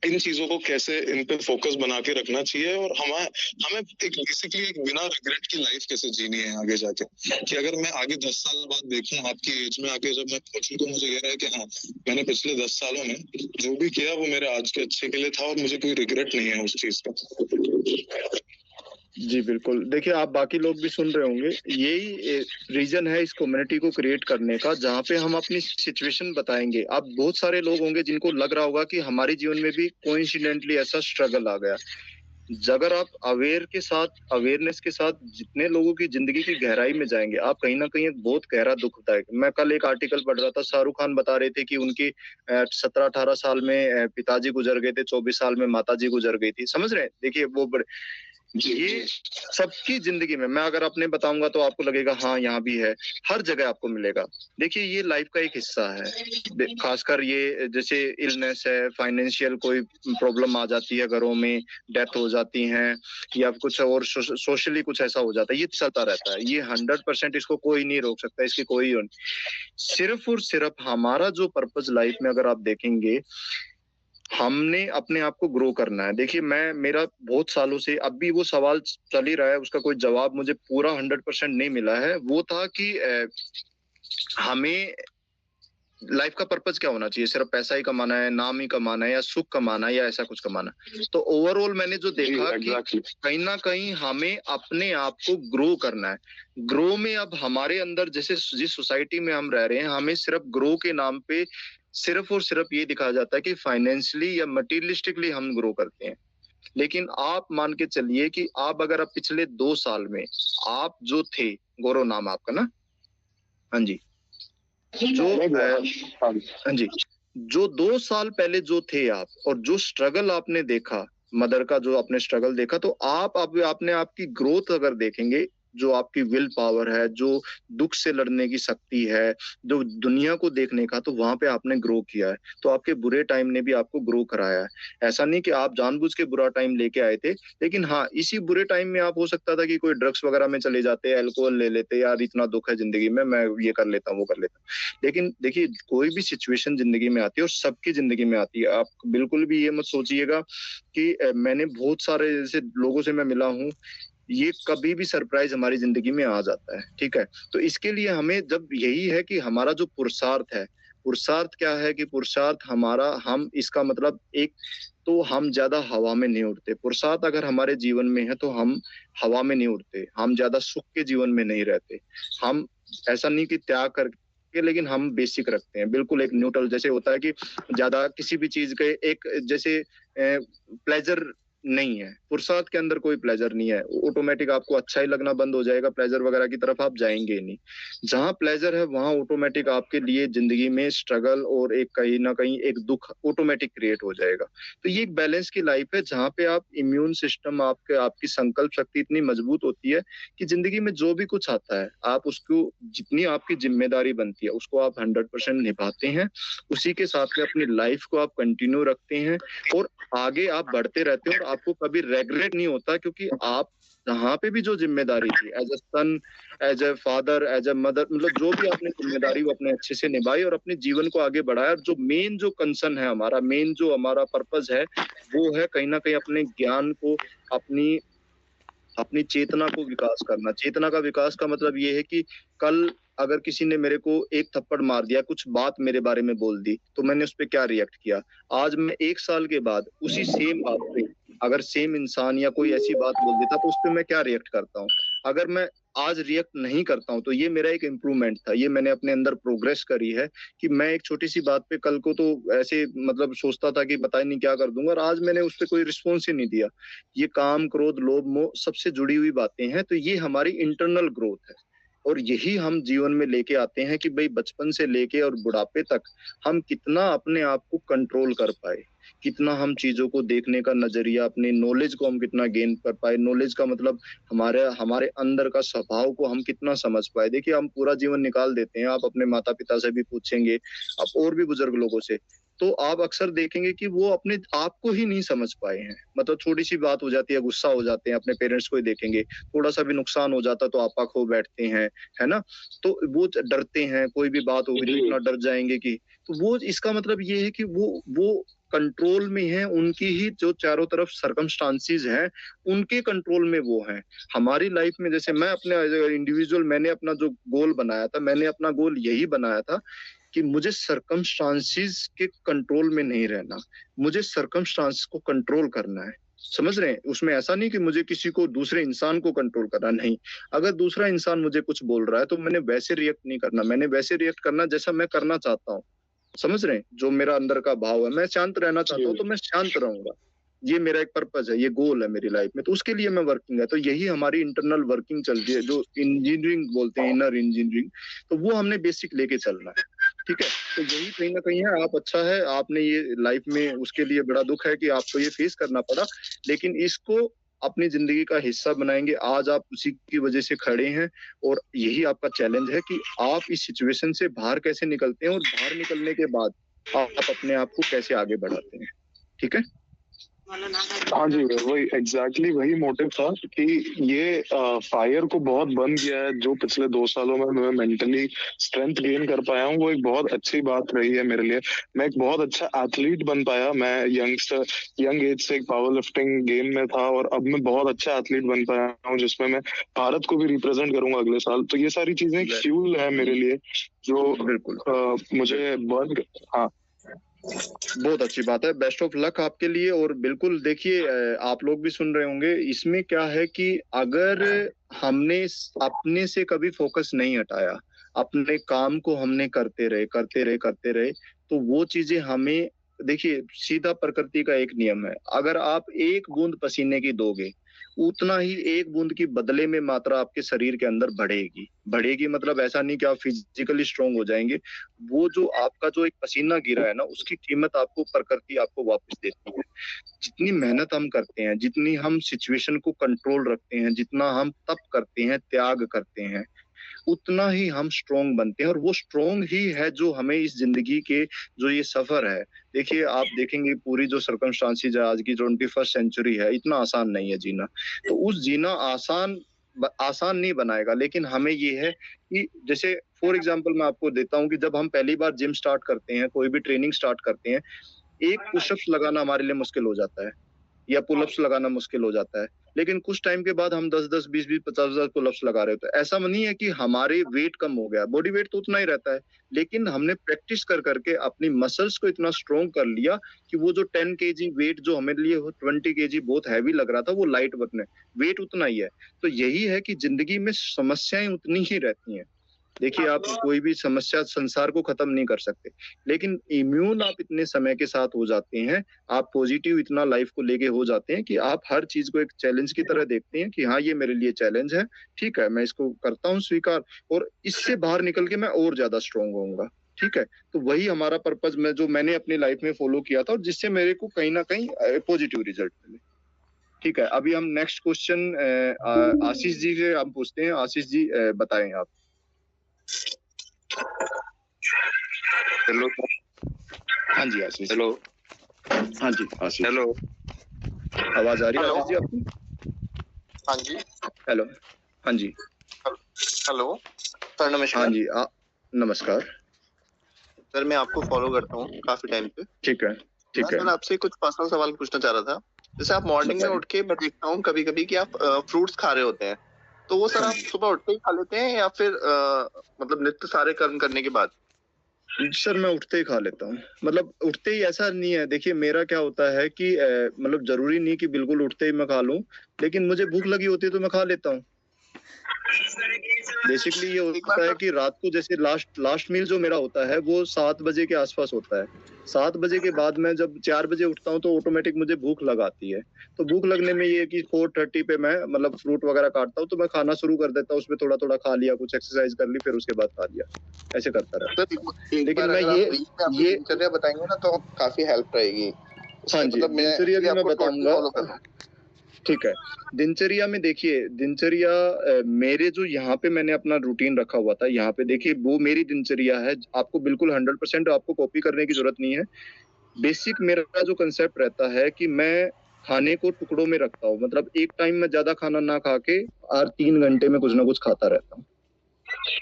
इन चीजों को कैसे, इन पे फोकस बना के रखना चाहिए, और हमें एक बेसिकली एक बिना रिग्रेट की लाइफ कैसे जीनी है आगे जाके, कि अगर मैं आगे 10 साल बाद देखूं आपकी एज में आके जब मैं पहुंचूं, तो मुझे ये रहे कि हाँ, मैंने पिछले 10 सालों में जो भी किया वो मेरे आज के अच्छे के लिए था, और मुझे कोई रिग्रेट नहीं है उस चीज का। जी बिल्कुल। देखिए, आप बाकी लोग भी सुन रहे होंगे, यही रीजन है इस कम्युनिटी को क्रिएट करने का, जहाँ पे हम अपनी सिचुएशन बताएंगे। आप बहुत सारे लोग होंगे जिनको लग रहा होगा कि हमारे जीवन में भी कोइंसिडेंटली ऐसा स्ट्रगल आ गया। अगर आप अवेयरनेस के साथ जितने लोगों की जिंदगी की गहराई में जाएंगे, आप कहीं ना कहीं एक बहुत गहरा दुख होता है। मैं कल एक आर्टिकल पढ़ रहा था, शाहरुख खान बता रहे थे कि उनकी 17-18 साल में पिताजी गुजर गए थे, 24 साल में माताजी गुजर गई थी। समझ रहे हैं? देखिए, वो ये सबकी जिंदगी में, मैं अगर अपने बताऊंगा तो आपको लगेगा हाँ, यहाँ भी है, हर जगह आपको मिलेगा। देखिए, ये लाइफ का एक हिस्सा है। खासकर ये जैसे इलनेस है, फाइनेंशियल कोई प्रॉब्लम आ जाती है, घरों में डेथ हो जाती है, या कुछ और सोशली कुछ ऐसा हो जाता है, ये चलता रहता है। ये 100% इसको कोई नहीं रोक सकता, इसकी कोई सिर्फ और सिर्फ हमारा जो पर्पस लाइफ में अगर आप देखेंगे, हमने अपने आप को ग्रो करना है। देखिए, मेरा बहुत सालों से अब भी वो सवाल चल ही रहा है, उसका कोई जवाब मुझे पूरा 100% नहीं मिला है। वो था कि हमें लाइफ का पर्पस क्या होना चाहिए? सिर्फ पैसा ही कमाना है, नाम ही कमाना है, या सुख कमाना है, या ऐसा कुछ कमाना? तो ओवरऑल मैंने जो देखा कि कहीं ना कहीं हमें अपने आप को ग्रो करना है। ग्रो में अब हमारे अंदर, जैसे जिस सोसाइटी में हम रह रहे हैं, हमें सिर्फ ग्रो के नाम पे सिर्फ और सिर्फ ये दिखाया जाता है कि फाइनेंशियली या मटेरियलिस्टिकली हम ग्रो करते हैं। लेकिन आप मान के चलिए कि आप पिछले 2 साल में आप जो थे, गौरव नाम आपका ना? हाँ जी। हाँ जी, जो 2 साल पहले जो थे आप, और जो स्ट्रगल आपने देखा, मदर का जो आपने स्ट्रगल देखा, तो आप अब आपने आपकी ग्रोथ अगर देखेंगे, जो आपकी विल पावर है, जो दुख से लड़ने की शक्ति है, जो दुनिया को देखने का, तो वहां पे आपने ग्रो किया है। तो आपके बुरे टाइम ने भी आपको ग्रो कराया है। ऐसा नहीं कि आप जानबूझ के बुरा टाइम लेके आए थे, लेकिन हाँ, इसी बुरे टाइम में आप हो सकता था कि कोई ड्रग्स वगैरह में चले जाते, अल्कोहल ले लेते, यार इतना दुख है जिंदगी में, मैं ये कर लेता हूँ, वो कर लेता हूँ। लेकिन देखिए, कोई भी सिचुएशन जिंदगी में आती है और सबकी जिंदगी में आती है। आप बिल्कुल भी ये मत सोचिएगा कि मैंने बहुत सारे जैसे लोगों से मैं मिला हूँ, ये कभी भी सरप्राइज हमारी जिंदगी में आ जाता है, ठीक है। तो इसके लिए हमें जब यही है कि हमारा जो पुरुषार्थ है, पुरुषार्थ क्या है कि पुरुषार्थ हमारा, हम इसका मतलब एक, तो हम ज्यादा हवा में नहीं उड़ते। पुरुषार्थ अगर हमारे जीवन में है तो हम हवा में नहीं उड़ते, हम ज्यादा सुख के जीवन में नहीं रहते। हम ऐसा नहीं कि त्याग करके, लेकिन हम बेसिक रखते हैं, बिल्कुल एक न्यूट्रल। जैसे होता है कि ज्यादा किसी भी चीज के एक जैसे प्लेजर नहीं है, पुरुषार्थ के अंदर कोई प्लेजर नहीं है, ऑटोमेटिक आपको अच्छा ही लगना बंद हो जाएगा, प्लेजर वगैरह की तरफ आप जाएंगे ही नहीं। जहां प्लेजर है वहां ऑटोमेटिक आपके लिए जिंदगी में स्ट्रगल और एक कहीं ना कहीं एक दुख ऑटोमेटिक क्रिएट हो जाएगा। तो ये एक बैलेंस की लाइफ है, जहां पे आप इम्यून सिस्टम, आपके आपकी संकल्प शक्ति इतनी मजबूत होती है कि जिंदगी में जो भी कुछ आता है, आप उसको, जितनी आपकी जिम्मेदारी बनती है उसको आप 100% निभाते हैं, उसी के साथ में अपनी लाइफ को आप कंटिन्यू रखते हैं और आगे आप बढ़ते रहते हैं, और आपको कभी रेग्रेट नहीं होता, क्योंकि आप जहाँ पे भी जो जिम्मेदारी थी, as a son, as a father, as a mother, मतलब जो भी आपने जिम्मेदारी वो अपने अच्छे से निभाई और अपने जीवन को आगे बढ़ाया। और जो मेन जो कंसर्न है हमारा, मेन जो हमारा पर्पस है, वो है कहीं ना कहीं अपने ज्ञान को, अपनी अपनी चेतना को विकास करना। चेतना का विकास का मतलब ये है कि कल अगर किसी ने मेरे को एक थप्पड़ मार दिया, कुछ बात मेरे बारे में बोल दी, तो मैंने उस पर क्या रिएक्ट किया। आज मैं 1 साल के बाद उसी सेम बात पे अगर सेम इंसान या कोई ऐसी बात बोल देता, तो उस पर मैं क्या रिएक्ट करता हूँ। अगर मैं आज रिएक्ट नहीं करता हूँ, तो ये मेरा एक इम्प्रूवमेंट था, ये मैंने अपने अंदर प्रोग्रेस करी है कि मैं एक छोटी सी बात पे कल को तो ऐसे मतलब सोचता था कि पता ही नहीं क्या कर दूंगा, और आज मैंने उस पर कोई रिस्पॉन्स ही नहीं दिया। ये काम, क्रोध, लोभ, मोह सबसे जुड़ी हुई बातें हैं। तो ये हमारी इंटरनल ग्रोथ है, और यही हम जीवन में लेके आते हैं कि भाई बचपन से लेके और बुढ़ापे तक हम कितना अपने आप को कंट्रोल कर पाए, कितना हम चीजों को देखने का नजरिया, अपने नॉलेज को हम कितना गेन कर पाए। नॉलेज का मतलब हमारे हमारे अंदर का स्वभाव को हम कितना समझ पाए। देखिए, हम पूरा जीवन निकाल देते हैं, आप अपने माता पिता से भी पूछेंगे, आप और भी बुजुर्ग लोगों से, तो आप अक्सर देखेंगे कि वो अपने आप को ही नहीं समझ पाए हैं। मतलब छोटी सी बात हो जाती है, गुस्सा हो जाते हैं, अपने पेरेंट्स को ही देखेंगे, थोड़ा सा भी नुकसान हो जाता तो आपा खो बैठते हैं, है ना। तो वो डरते हैं, कोई भी बात होगी तो इतना डर जाएंगे कि, तो वो इसका मतलब ये है कि वो कंट्रोल में है, उनकी ही जो चारों तरफ सर्कमस्टांसिस हैं, उनके कंट्रोल में वो हैं। हमारी लाइफ में जैसे मैं अपने इंडिविजुअल, मैंने अपना जो गोल बनाया था, मैंने अपना गोल यही बनाया था कि मुझे सरकमस्टांसिस के कंट्रोल में नहीं रहना, मुझे सरकमस्टांस को कंट्रोल करना है। समझ रहे हैं? उसमें ऐसा नहीं कि मुझे किसी को, दूसरे इंसान को कंट्रोल करना, नहीं। अगर दूसरा इंसान मुझे कुछ बोल रहा है तो मैंने वैसे रिएक्ट नहीं करना, मैंने वैसे रिएक्ट करना जैसा मैं करना चाहता हूँ। समझ रहे हैं? जो मेरा अंदर का भाव है, मैं शांत रहना चाहता हूँ तो मैं शांत रहूंगा। ये मेरा एक पर्पस है, ये गोल है मेरी लाइफ में, तो उसके लिए मैं वर्किंग है। तो यही हमारी इंटरनल वर्किंग चलती है, जो इंजीनियरिंग बोलते हैं, इनर इंजीनियरिंग। तो वो हमने बेसिक लेके चलना है, ठीक है। तो यही कहीं ना कहीं है। आप अच्छा है, आपने ये लाइफ में, उसके लिए बड़ा दुख है कि आपको ये फेस करना पड़ा, लेकिन इसको अपनी जिंदगी का हिस्सा बनाएंगे। आज आप उसी की वजह से खड़े हैं, और यही आपका चैलेंज है कि आप इस सिचुएशन से बाहर कैसे निकलते हैं, और बाहर निकलने के बाद आप अपने आप को कैसे आगे बढ़ाते हैं, ठीक है। हाँ जी, वही एग्जैक्टली वही मोटिव था कि ये फायर को बहुत बंद किया है। जो पिछले 2 सालों में मैं मेंटली स्ट्रेंथ गेन कर पाया हूँ, वो एक बहुत अच्छी बात रही है मेरे लिए। मैं एक बहुत अच्छा एथलीट बन पाया। मैं यंग एज से एक पावर लिफ्टिंग गेम में था, और अब मैं बहुत अच्छा एथलीट बन पाया हूँ, जिसमें मैं भारत को भी रिप्रेजेंट करूंगा अगले साल। तो ये सारी चीजें एक फ्यूल है मेरे लिए, जो मुझे बर्न, हाँ, बहुत अच्छी बात है। बेस्ट ऑफ लक आपके लिए। और बिल्कुल देखिए, आप लोग भी सुन रहे होंगे, इसमें क्या है कि अगर हमने अपने से कभी फोकस नहीं हटाया, अपने काम को हमने करते रहे, तो वो चीजें हमें, देखिए सीधा प्रकृति का एक नियम है, अगर आप एक बूंद पसीने की दोगे उतना ही एक बूंद की बदले में मात्रा आपके शरीर के अंदर बढ़ेगी मतलब ऐसा नहीं कि आप फिजिकली स्ट्रांग हो जाएंगे। वो जो आपका जो एक पसीना गिरा है ना, उसकी कीमत आपको प्रकृति आपको वापस देती है। जितनी मेहनत हम करते हैं, जितनी हम सिचुएशन को कंट्रोल रखते हैं, जितना हम तप करते हैं, त्याग करते हैं, उतना ही हम स्ट्रोंग बनते हैं। और वो स्ट्रोंग ही है जो हमें इस जिंदगी के जो ये सफर है, देखिए आप देखेंगे पूरी जो सर्कमस्टांसेस है आज की 21st सेंचुरी है, इतना आसान नहीं है जीना। तो उस जीना आसान नहीं बनाएगा, लेकिन हमें ये है कि जैसे फॉर एग्जांपल मैं आपको देता हूँ कि जब हम पहली बार जिम स्टार्ट करते हैं, कोई भी ट्रेनिंग स्टार्ट करते हैं, एक पुशअप्स लगाना हमारे लिए मुश्किल हो जाता है या पुलअप्स लगाना मुश्किल हो जाता है, लेकिन कुछ टाइम के बाद हम 10-10, 20-20, 50 पुलअप्स लगा रहे होते हैं। ऐसा नहीं है कि हमारे वेट कम हो गया, बॉडी वेट तो उतना ही रहता है, लेकिन हमने प्रैक्टिस कर करके अपनी मसल्स को इतना स्ट्रॉन्ग कर लिया कि वो जो 10 केजी वेट जो हमारे लिए 20 केजी बहुत हैवी लग रहा था, वो लाइट बटने वेट उतना ही है। तो यही है कि जिंदगी में समस्याएं उतनी ही रहती हैं। देखिए आप कोई भी समस्या संसार को खत्म नहीं कर सकते, लेकिन इम्यून आप इतने समय के साथ हो जाते हैं, आप पॉजिटिव इतना लाइफ को लेके हो जाते हैं कि आप हर चीज को एक चैलेंज की तरह देखते हैं कि हाँ ये मेरे लिए चैलेंज है, ठीक है मैं इसको करता हूँ स्वीकार, और इससे बाहर निकल के मैं और ज्यादा स्ट्रांग होऊंगा। ठीक है, तो वही हमारा पर्पज में जो मैंने अपनी लाइफ में फॉलो किया था और जिससे मेरे को कहीं ना कहीं पॉजिटिव रिजल्ट मिले। ठीक है, अभी हम नेक्स्ट क्वेश्चन आशीष जी से हम पूछते हैं। आशीष जी बताएं आप। हेलो। हाँ जी आशीष। हेलो। हाँ जी आशीष। हेलो, आवाज आ रही है हेलो। आशीष जी आपकी? हाँ जी। हेलो। हाँ जी। हेलो सर, नमस्कार। हाँ जी नमस्कार। सर मैं आपको फॉलो करता हूँ काफी टाइम से। ठीक है ठीक मैं है। सर आपसे कुछ पर्सनल सवाल पूछना चाह रहा था। जैसे आप मॉर्निंग में बताइए। उठ के मैं देखता हूँ कभी कभी कि आप फ्रूट्स खा रहे होते हैं, तो वो सर हाँ आप जी। सुबह उठते ही खा लेते हैं या फिर मतलब नित्य सारे कर्म करने के बाद? सर मैं उठते ही खा लेता हूँ, मतलब उठते ही ऐसा नहीं है। देखिए मेरा क्या होता है कि मतलब जरूरी नहीं कि बिल्कुल उठते ही मैं खा लूं, लेकिन मुझे भूख लगी होती है तो मैं खा लेता हूँ। बेसिकली ये होता है कि रात को जैसे लास्ट मील जो मेरा होता है वो 7 बजे के आसपास होता है। 7 बजे के बाद मैं जब 4 बजे उठता हूँ तो ऑटोमेटिक मुझे भूख लगाती है। तो भूख लगने में ये है कि 4:30 पे मैं मतलब फ्रूट वगैरह काटता हूँ, तो मैं खाना शुरू कर देता हूँ, उसमें थोड़ा थोड़ा खा लिया, कुछ एक्सरसाइज कर ली, फिर उसके बाद खा लिया, ऐसे करता रहता सर एक लेकिन बार मैं अगर आप ब्रीफ में अपनी ये दिनचर्या बताएंगे ना तो काफी हेल्प रहेगी। हाँ उससे जी, मतलब मैं दिनचर्या भी actually मैं आपको टोटली बताऊंगा। फॉलो कर रहा हूँ। ठीक है, दिनचर्या में देखिए, दिनचर्या मेरे जो यहाँ पे मैंने अपना रूटीन रखा हुआ था, यहाँ पे देखिए वो मेरी दिनचर्या है। आपको बिल्कुल 100% आपको कॉपी करने की जरूरत नहीं है। बेसिक मेरा जो कंसेप्ट रहता है कि मैं खाने को टुकड़ों में रखता हूँ, मतलब एक टाइम में ज्यादा खाना ना खा के हर 3 घंटे में कुछ ना कुछ खाता रहता हूँ।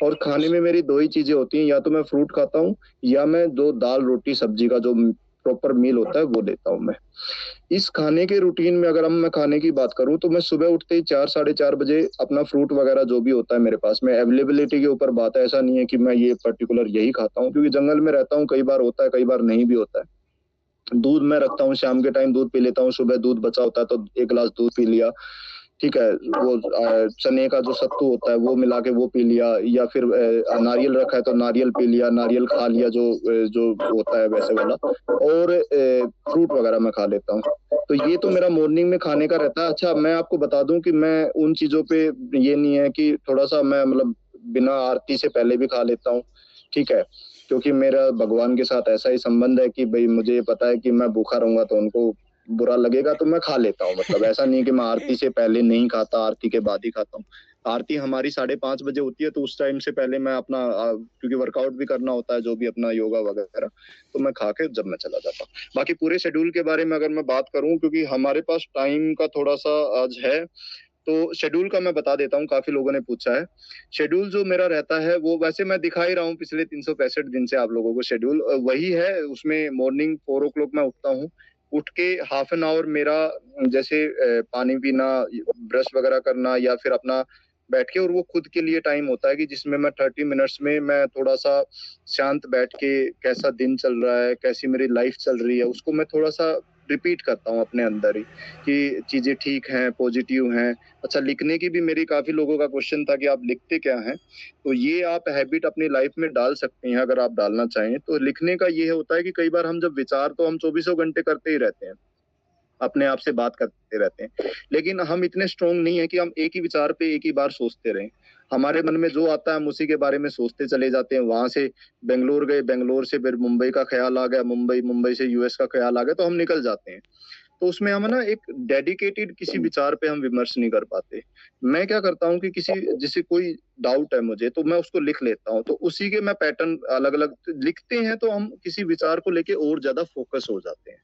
और खाने में मेरी 2 ही चीजें होती हैं, या तो मैं फ्रूट खाता हूँ या मैं जो दाल रोटी सब्जी का जो प्रॉपर मील होता है वो लेता हूँ मैं। इस खाने के रूटीन में अगर मैं खाने की बात करूं तो मैं सुबह उठते ही 4 साढ़े 4 बजे अपना फ्रूट वगैरह जो भी होता है मेरे पास में, अवेलेबिलिटी के ऊपर बात है, ऐसा नहीं है कि मैं ये पर्टिकुलर यही खाता हूँ, क्योंकि जंगल में रहता हूँ, कई बार होता है कई बार नहीं भी होता है। दूध मैं रखता हूँ, शाम के टाइम दूध पी लेता हूँ, सुबह दूध बचा होता है तो 1 गिलास दूध पी लिया। ठीक है, वो चने का जो सत्तू होता है वो मिला के वो पी लिया, या फिर नारियल रखा है तो नारियल पी लिया, नारियल खा लिया जो होता है वैसे वाला, और फ्रूट वगैरह मैं खा लेता हूँ। तो ये तो मेरा मॉर्निंग में खाने का रहता है। अच्छा मैं आपको बता दूं कि मैं उन चीजों पे ये नहीं है कि थोड़ा सा मैं मतलब बिना आरती से पहले भी खा लेता हूँ। ठीक है, क्योंकि मेरा भगवान के साथ ऐसा ही संबंध है कि भाई मुझे पता है कि मैं भूखा रहूंगा तो उनको बुरा लगेगा, तो मैं खा लेता हूँ। मतलब ऐसा नहीं कि मैं आरती से पहले नहीं खाता, आरती के बाद ही खाता हूँ। आरती हमारी 5:30 बजे होती है, तो उस टाइम से पहले मैं अपना क्योंकि वर्कआउट भी करना होता है, जो भी अपना योगा वगैरह, तो मैं खा के जब मैं चला जाता हूँ। बाकी पूरे शेड्यूल के बारे में अगर मैं बात करूँ, क्योंकि हमारे पास टाइम का थोड़ा सा आज है, तो शेड्यूल का मैं बता देता हूँ, काफी लोगों ने पूछा है। शेड्यूल जो मेरा रहता है वो वैसे मैं दिखा ही रहा हूँ पिछले 365 दिन से आप लोगों को, शेड्यूल वही है। उसमें मॉर्निंग 4 o'clock मैं उठता हूँ। उठ के हाफ एन आवर मेरा जैसे पानी पीना, ब्रश वगैरह करना, या फिर अपना बैठ के, और वो खुद के लिए टाइम होता है कि जिसमें मैं 30 मिनट्स में मैं थोड़ा सा शांत बैठ के कैसा दिन चल रहा है, कैसी मेरी लाइफ चल रही है, उसको मैं थोड़ा सा रिपीट करता हूँ अपने अंदर ही कि चीजें ठीक हैं, पॉजिटिव हैं। अच्छा, लिखने की भी मेरी काफी लोगों का क्वेश्चन था कि आप लिखते क्या हैं, तो ये आप हैबिट अपनी लाइफ में डाल सकते हैं अगर आप डालना चाहें। तो लिखने का ये होता है कि कई बार हम जब विचार तो हम 24 घंटे करते ही रहते हैं, अपने आप से बात करते रहते हैं, लेकिन हम इतने स्ट्रोंग नहीं है कि हम एक ही विचार पे एक ही बार सोचते रहें। हमारे मन में जो आता है हम उसी के बारे में सोचते चले जाते हैं। वहां से बेंगलोर गए, बेंगलोर से फिर मुंबई का ख्याल आ गया, मुंबई से यूएस का ख्याल आ गया, तो हम निकल जाते हैं। तो उसमें हम ना एक डेडिकेटेड किसी विचार पे हम विमर्श नहीं कर पाते। मैं क्या करता हूँ कि किसी जैसे कोई डाउट है मुझे, तो मैं उसको लिख लेता हूँ, तो उसी के मैं पैटर्न अलग अलग लिखते हैं, तो हम किसी विचार को लेके और ज्यादा फोकस हो जाते हैं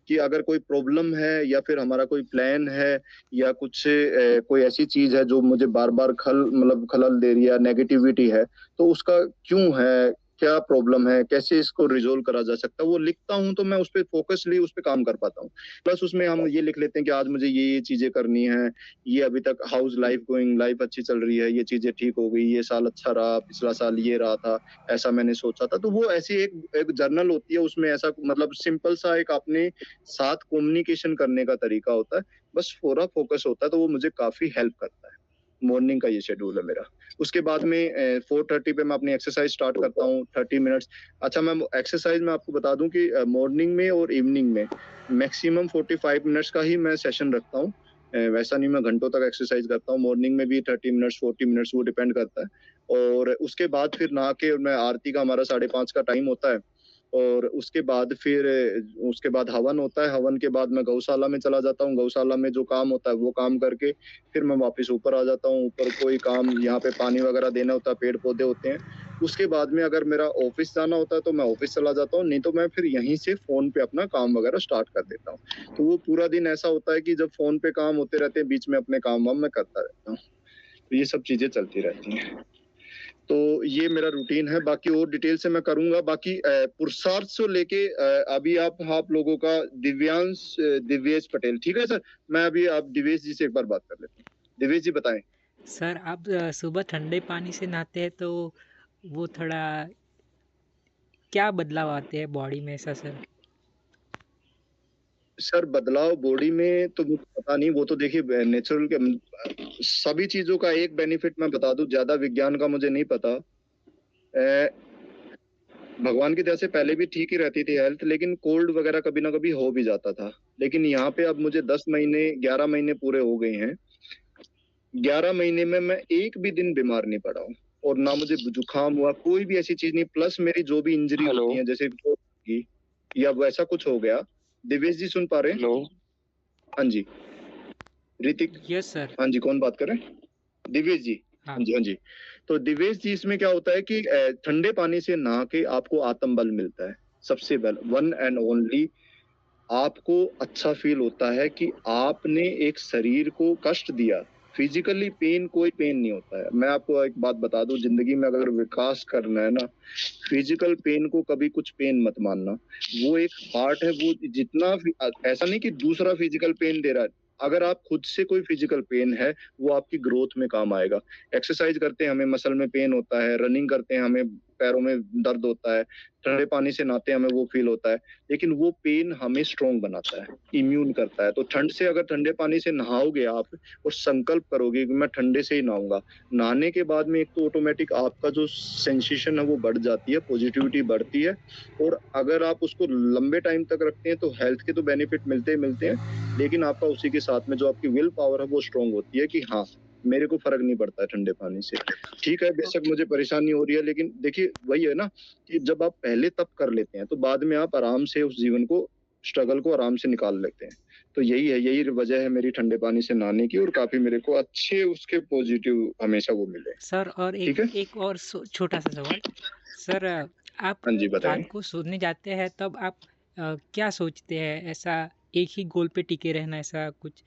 कि अगर कोई प्रॉब्लम है या फिर हमारा कोई प्लान है या कुछ कोई ऐसी चीज है जो मुझे बार बार खलल दे रही है, नेगेटिविटी है, तो उसका क्यों है, क्या प्रॉब्लम है, कैसे इसको रिजोल्व करा जा सकता है, वो लिखता हूँ, तो मैं उस पर फोकसली उस पर काम कर पाता हूँ। प्लस उसमें हम ये लिख लेते हैं कि आज मुझे ये चीजें करनी है, ये अभी तक हाउस लाइफ गोइंग, लाइफ अच्छी चल रही है, ये चीजें ठीक हो गई, ये साल अच्छा रहा, पिछला साल ये रहा था, ऐसा मैंने सोचा था। तो वो ऐसी एक जर्नल होती है, उसमें ऐसा मतलब सिंपल सा एक अपने साथ कम्युनिकेशन करने का तरीका होता है, बस पूरा फोकस होता है, तो वो मुझे काफी हेल्प करता है। मॉर्निंग का ये शेड्यूल है मेरा। उसके बाद में 4:30 पे मैं अपनी एक्सरसाइज स्टार्ट करता हूँ, 30 मिनट्स। अच्छा, मैं एक्सरसाइज में आपको बता दूं कि मॉर्निंग में और इवनिंग में मैक्सिमम 45 मिनट्स का ही मैं सेशन रखता हूँ। वैसा नहीं मैं घंटों तक एक्सरसाइज करता हूँ। मॉर्निंग में भी 30 मिनट्स, 40 मिनट्स, वो डिपेंड करता है। और उसके बाद फिर नहा के मैं आरती का हमारा 5:30 का टाइम होता है, और उसके बाद हवन होता है। हवन के बाद मैं गौशाला में चला जाता हूँ। गौशाला में जो काम होता है वो काम करके फिर मैं वापस ऊपर आ जाता हूँ। ऊपर कोई काम यहाँ पे पानी वगैरह देना होता है, पेड़ पौधे होते हैं। उसके बाद में अगर मेरा ऑफिस जाना होता है तो मैं ऑफिस चला जाता हूँ, नहीं तो मैं फिर यहीं से फोन पे अपना काम वगैरह स्टार्ट कर देता हूँ। तो वो पूरा दिन ऐसा होता है कि जब फोन पे काम होते रहते हैं, बीच में अपने काम वाम मैं करता रहता हूँ। तो ये सब चीजें चलती रहती हैं। तो ये मेरा रूटीन है। बाकी और डिटेल से मैं करूंगा। बाकी पुरुषार्थ से लेके अभी आप लोगों का दिव्येश पटेल, ठीक है सर। मैं अभी आप दिव्येश जी से एक बार बात कर लेता हूँ। दिव्येश जी बताएं। सर, आप सुबह ठंडे पानी से नहाते हैं तो वो थोड़ा क्या बदलाव आते हैं बॉडी में ऐसा सर? सर बदलाव बॉडी में तो मुझे पता नहीं, वो तो देखिए नेचुरल के सभी चीजों का एक बेनिफिट मैं बता दूं, ज्यादा विज्ञान का मुझे नहीं पता। भगवान की दया से पहले भी ठीक ही रहती थी हेल्थ, लेकिन कोल्ड वगैरह कभी ना कभी हो भी जाता था। लेकिन यहाँ पे अब मुझे 11 महीने पूरे हो गए हैं। 11 महीने में मैं एक भी दिन बीमार नहीं पड़ा हूँ, और ना मुझे जुकाम हुआ, कोई भी ऐसी चीज नहीं। प्लस मेरी जो भी इंजरी होती है, जैसे या वैसा कुछ हो गया। दिवेश जी सुन पा रहे हैं? हेलो, हाँ जी ऋतिक। Yes sir. हाँ जी, कौन बात कर रहे हैं? दिवेश जी। हाँ। हाँ जी, हाँ जी। तो दिवेश जी, इसमें क्या होता है कि ठंडे पानी से नहा के आपको आत्मबल मिलता है। सबसे पहले वन एंड ओनली आपको अच्छा फील होता है कि आपने एक शरीर को कष्ट दिया। फिजिकली पेन, कोई पेन नहीं होता है। मैं आपको एक बात बता दूं, जिंदगी में अगर विकास करना है ना, फिजिकल पेन को कभी कुछ पेन मत मानना। वो एक पार्ट है। वो जितना ऐसा नहीं कि दूसरा फिजिकल पेन दे रहा है। अगर आप खुद से कोई फिजिकल पेन है, वो आपकी ग्रोथ में काम आएगा। एक्सरसाइज करते हैं हमें मसल में पेन होता है, रनिंग करते हैं हमें पैरों में दर्द होता है, ठंडे पानी से नहाते हैं हमें वो फील होता है, लेकिन वो पेन हमें स्ट्रोंग बनाता है, इम्यून करता है। तो ठंड से अगर ठंडे पानी से नहाओगे आप और संकल्प करोगे कि मैं ठंडे से ही नहाऊंगा, नहाने के बाद में एक तो ऑटोमेटिक आपका जो सेंसेशन है वो बढ़ जाती है, पॉजिटिविटी बढ़ती है। और अगर आप उसको लंबे टाइम तक रखते हैं तो हेल्थ के तो बेनिफिट मिलते हैं, लेकिन आपका उसी के साथ में जो आपकी विल पावर है वो स्ट्रोंग होती है कि हाँ, मेरे को फर्क नहीं पड़ता है ठंडे पानी से। ठीक है, बेशक मुझे परेशानी हो रही है, लेकिन देखिए वही है ना कि जब आप पहले तप कर लेते हैं तो बाद में आप आराम से उस जीवन को, स्ट्रगल को आराम से निकाल लेते हैं। तो यही वजह है मेरी ठंडे पानी से नहाने की, और काफी मेरे को अच्छे उसके पॉजिटिव हमेशा वो मिले। सर, और एक और छोटा सा सवाल सर, आप हाँ जी, बताएं। रात को सोने जाते हैं तब आप क्या सोचते हैं? ऐसा एक ही गोल पे टिके रहना, ऐसा कुछ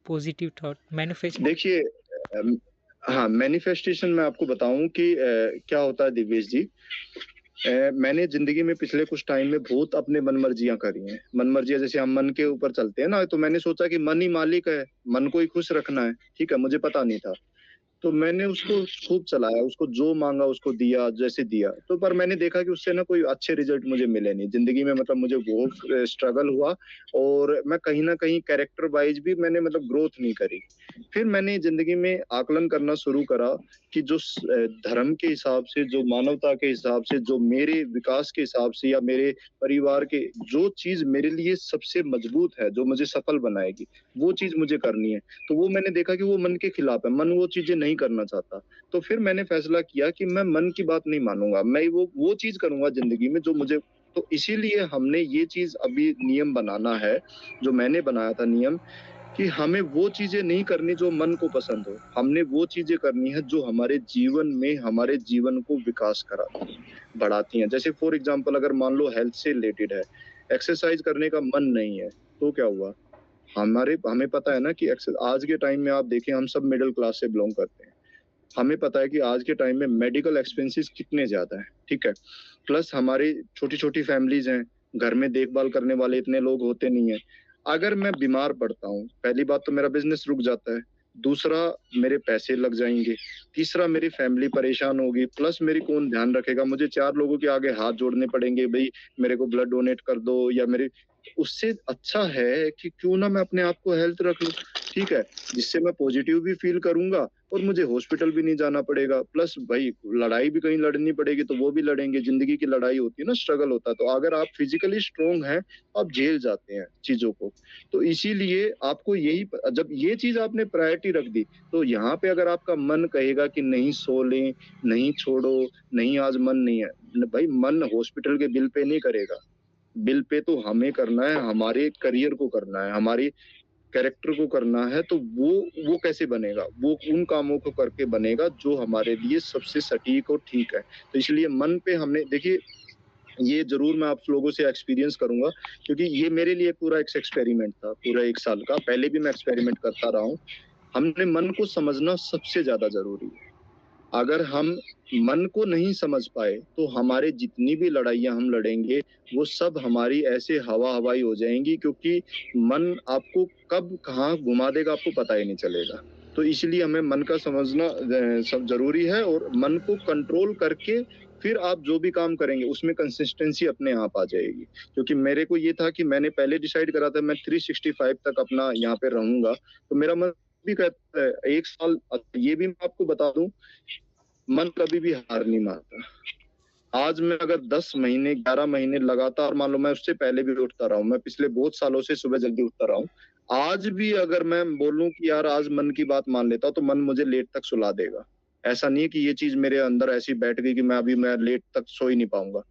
पॉजिटिव थॉट मैनिफेस्ट? देखिए हाँ, मैनिफेस्टेशन मैं आपको बताऊं कि क्या होता है दिवेश जी। मैंने जिंदगी में पिछले कुछ टाइम में बहुत अपने मन मर्जियां करी हैं। मन मर्जियां जैसे हम मन के ऊपर चलते हैं ना, तो मैंने सोचा कि मन ही मालिक है, मन को ही खुश रखना है। ठीक है, मुझे पता नहीं था। तो मैंने उसको खूब चलाया, उसको जो मांगा उसको दिया, जैसे दिया। तो पर मैंने देखा कि उससे ना कोई अच्छे रिजल्ट मुझे मिले नहीं जिंदगी में, मतलब मुझे बहुत स्ट्रगल हुआ और मैं कहीं ना कहीं कैरेक्टर वाइज भी मैंने मतलब ग्रोथ नहीं करी। फिर मैंने जिंदगी में आकलन करना शुरू करा कि जो धर्म के हिसाब से, जो मानवता के हिसाब से, जो मेरे विकास के हिसाब से या मेरे परिवार के, जो चीज मेरे लिए सबसे मजबूत है, जो मुझे सफल बनाएगी, वो चीज मुझे करनी है। तो वो मैंने देखा कि वो मन के खिलाफ है, मन वो चीजें नहीं करना चाहता। तो फिर मैंने फैसला किया कि मैं मन की बात नहीं मानूंगा, मैं वो चीज करूंगा जिंदगी में जो मुझे। तो इसीलिए हमने ये चीज अभी नियम बनाना है, जो मैंने बनाया था नियम, कि हमें वो चीजें नहीं करनी जो मन को पसंद हो, हमने वो चीजें करनी है जो हमारे जीवन में हमारे जीवन को विकास कराती हैं, बढ़ाती हैं। जैसे फॉर एग्जांपल अगर मान लो हेल्थ से रिलेटेड है, एक्सरसाइज करने का मन नहीं है तो क्या हुआ? हमें पता है ना कि आज के टाइम में आप देखें, हम सब मिडिल क्लास से बिलोंग करते हैं। हमें पता है कि आज के टाइम में मेडिकल एक्सपेंसेस कितने ज्यादा हैं, ठीक है। प्लस हमारी छोटी छोटी फैमिलीज हैं, घर में देखभाल करने वाले इतने लोग होते नहीं है। अगर मैं बीमार पड़ता हूँ, पहली बात तो मेरा बिजनेस रुक जाता है, दूसरा मेरे पैसे लग जाएंगे, तीसरा मेरी फैमिली परेशान होगी, प्लस मेरी कौन ध्यान रखेगा? मुझे 4 लोगों के आगे हाथ जोड़ने पड़ेंगे, भाई मेरे को ब्लड डोनेट कर दो, या मेरे। उससे अच्छा है कि क्यों ना मैं अपने आप को हेल्थ रख लूं, ठीक है, जिससे मैं पॉजिटिव भी फील करूंगा और मुझे हॉस्पिटल भी नहीं जाना पड़ेगा। प्लस भाई लड़ाई भी कहीं लड़नी पड़ेगी तो वो भी लड़ेंगे, जिंदगी की लड़ाई होती है ना, स्ट्रगल होता है। तो अगर आप फिजिकली स्ट्रोंग हैं आप झेल जाते हैं चीजों को। तो इसीलिए आपको यही, जब ये चीज आपने प्रायोरिटी रख दी, तो यहाँ पे अगर आपका मन कहेगा कि नहीं सो लें, नहीं छोड़ो, नहीं आज मन नहीं है, भाई मन हॉस्पिटल के बिल पे नहीं करेगा। बिल पे तो हमें करना है, हमारे करियर को करना है, हमारी कैरेक्टर को करना है। तो वो कैसे बनेगा? वो उन कामों को करके बनेगा जो हमारे लिए सबसे सटीक और ठीक है। तो इसलिए मन पे हमने, देखिए ये जरूर मैं आप लोगों से एक्सपीरियंस करूंगा, क्योंकि ये मेरे लिए पूरा एक एक्सपेरिमेंट था, पूरा 1 साल का। पहले भी मैं एक्सपेरिमेंट करता रहा हूँ। हमने मन को समझना सबसे ज्यादा जरूरी है। अगर हम मन को नहीं समझ पाए तो हमारे जितनी भी लड़ाइयां हम लड़ेंगे वो सब हमारी ऐसे हवाई हो जाएंगी, क्योंकि मन आपको कब कहाँ घुमा देगा आपको पता ही नहीं चलेगा। तो इसलिए हमें मन का समझना सब जरूरी है, और मन को कंट्रोल करके फिर आप जो भी काम करेंगे उसमें कंसिस्टेंसी अपने आप आ जाएगी। क्योंकि मेरे को ये था कि मैंने पहले डिसाइड करा था मैं 365 तक अपना यहाँ पे रहूंगा। तो मेरा मन भी कहता है 1 साल, ये भी मैं आपको बता दूं, मन कभी भी हार नहीं मानता। आज मैं अगर 10 महीने 11 महीने लगातार, मान लो मैं उससे पहले भी उठता रहा हूँ, मैं पिछले बहुत सालों से सुबह जल्दी उठता रहा हूँ, आज भी अगर मैं बोलूं कि यार आज मन की बात मान लेता हूं, तो मन मुझे लेट तक सुला देगा। ऐसा नहीं है कि ये चीज मेरे अंदर ऐसी बैठ गई कि मैं लेट तक सो ही नहीं पाऊंगा।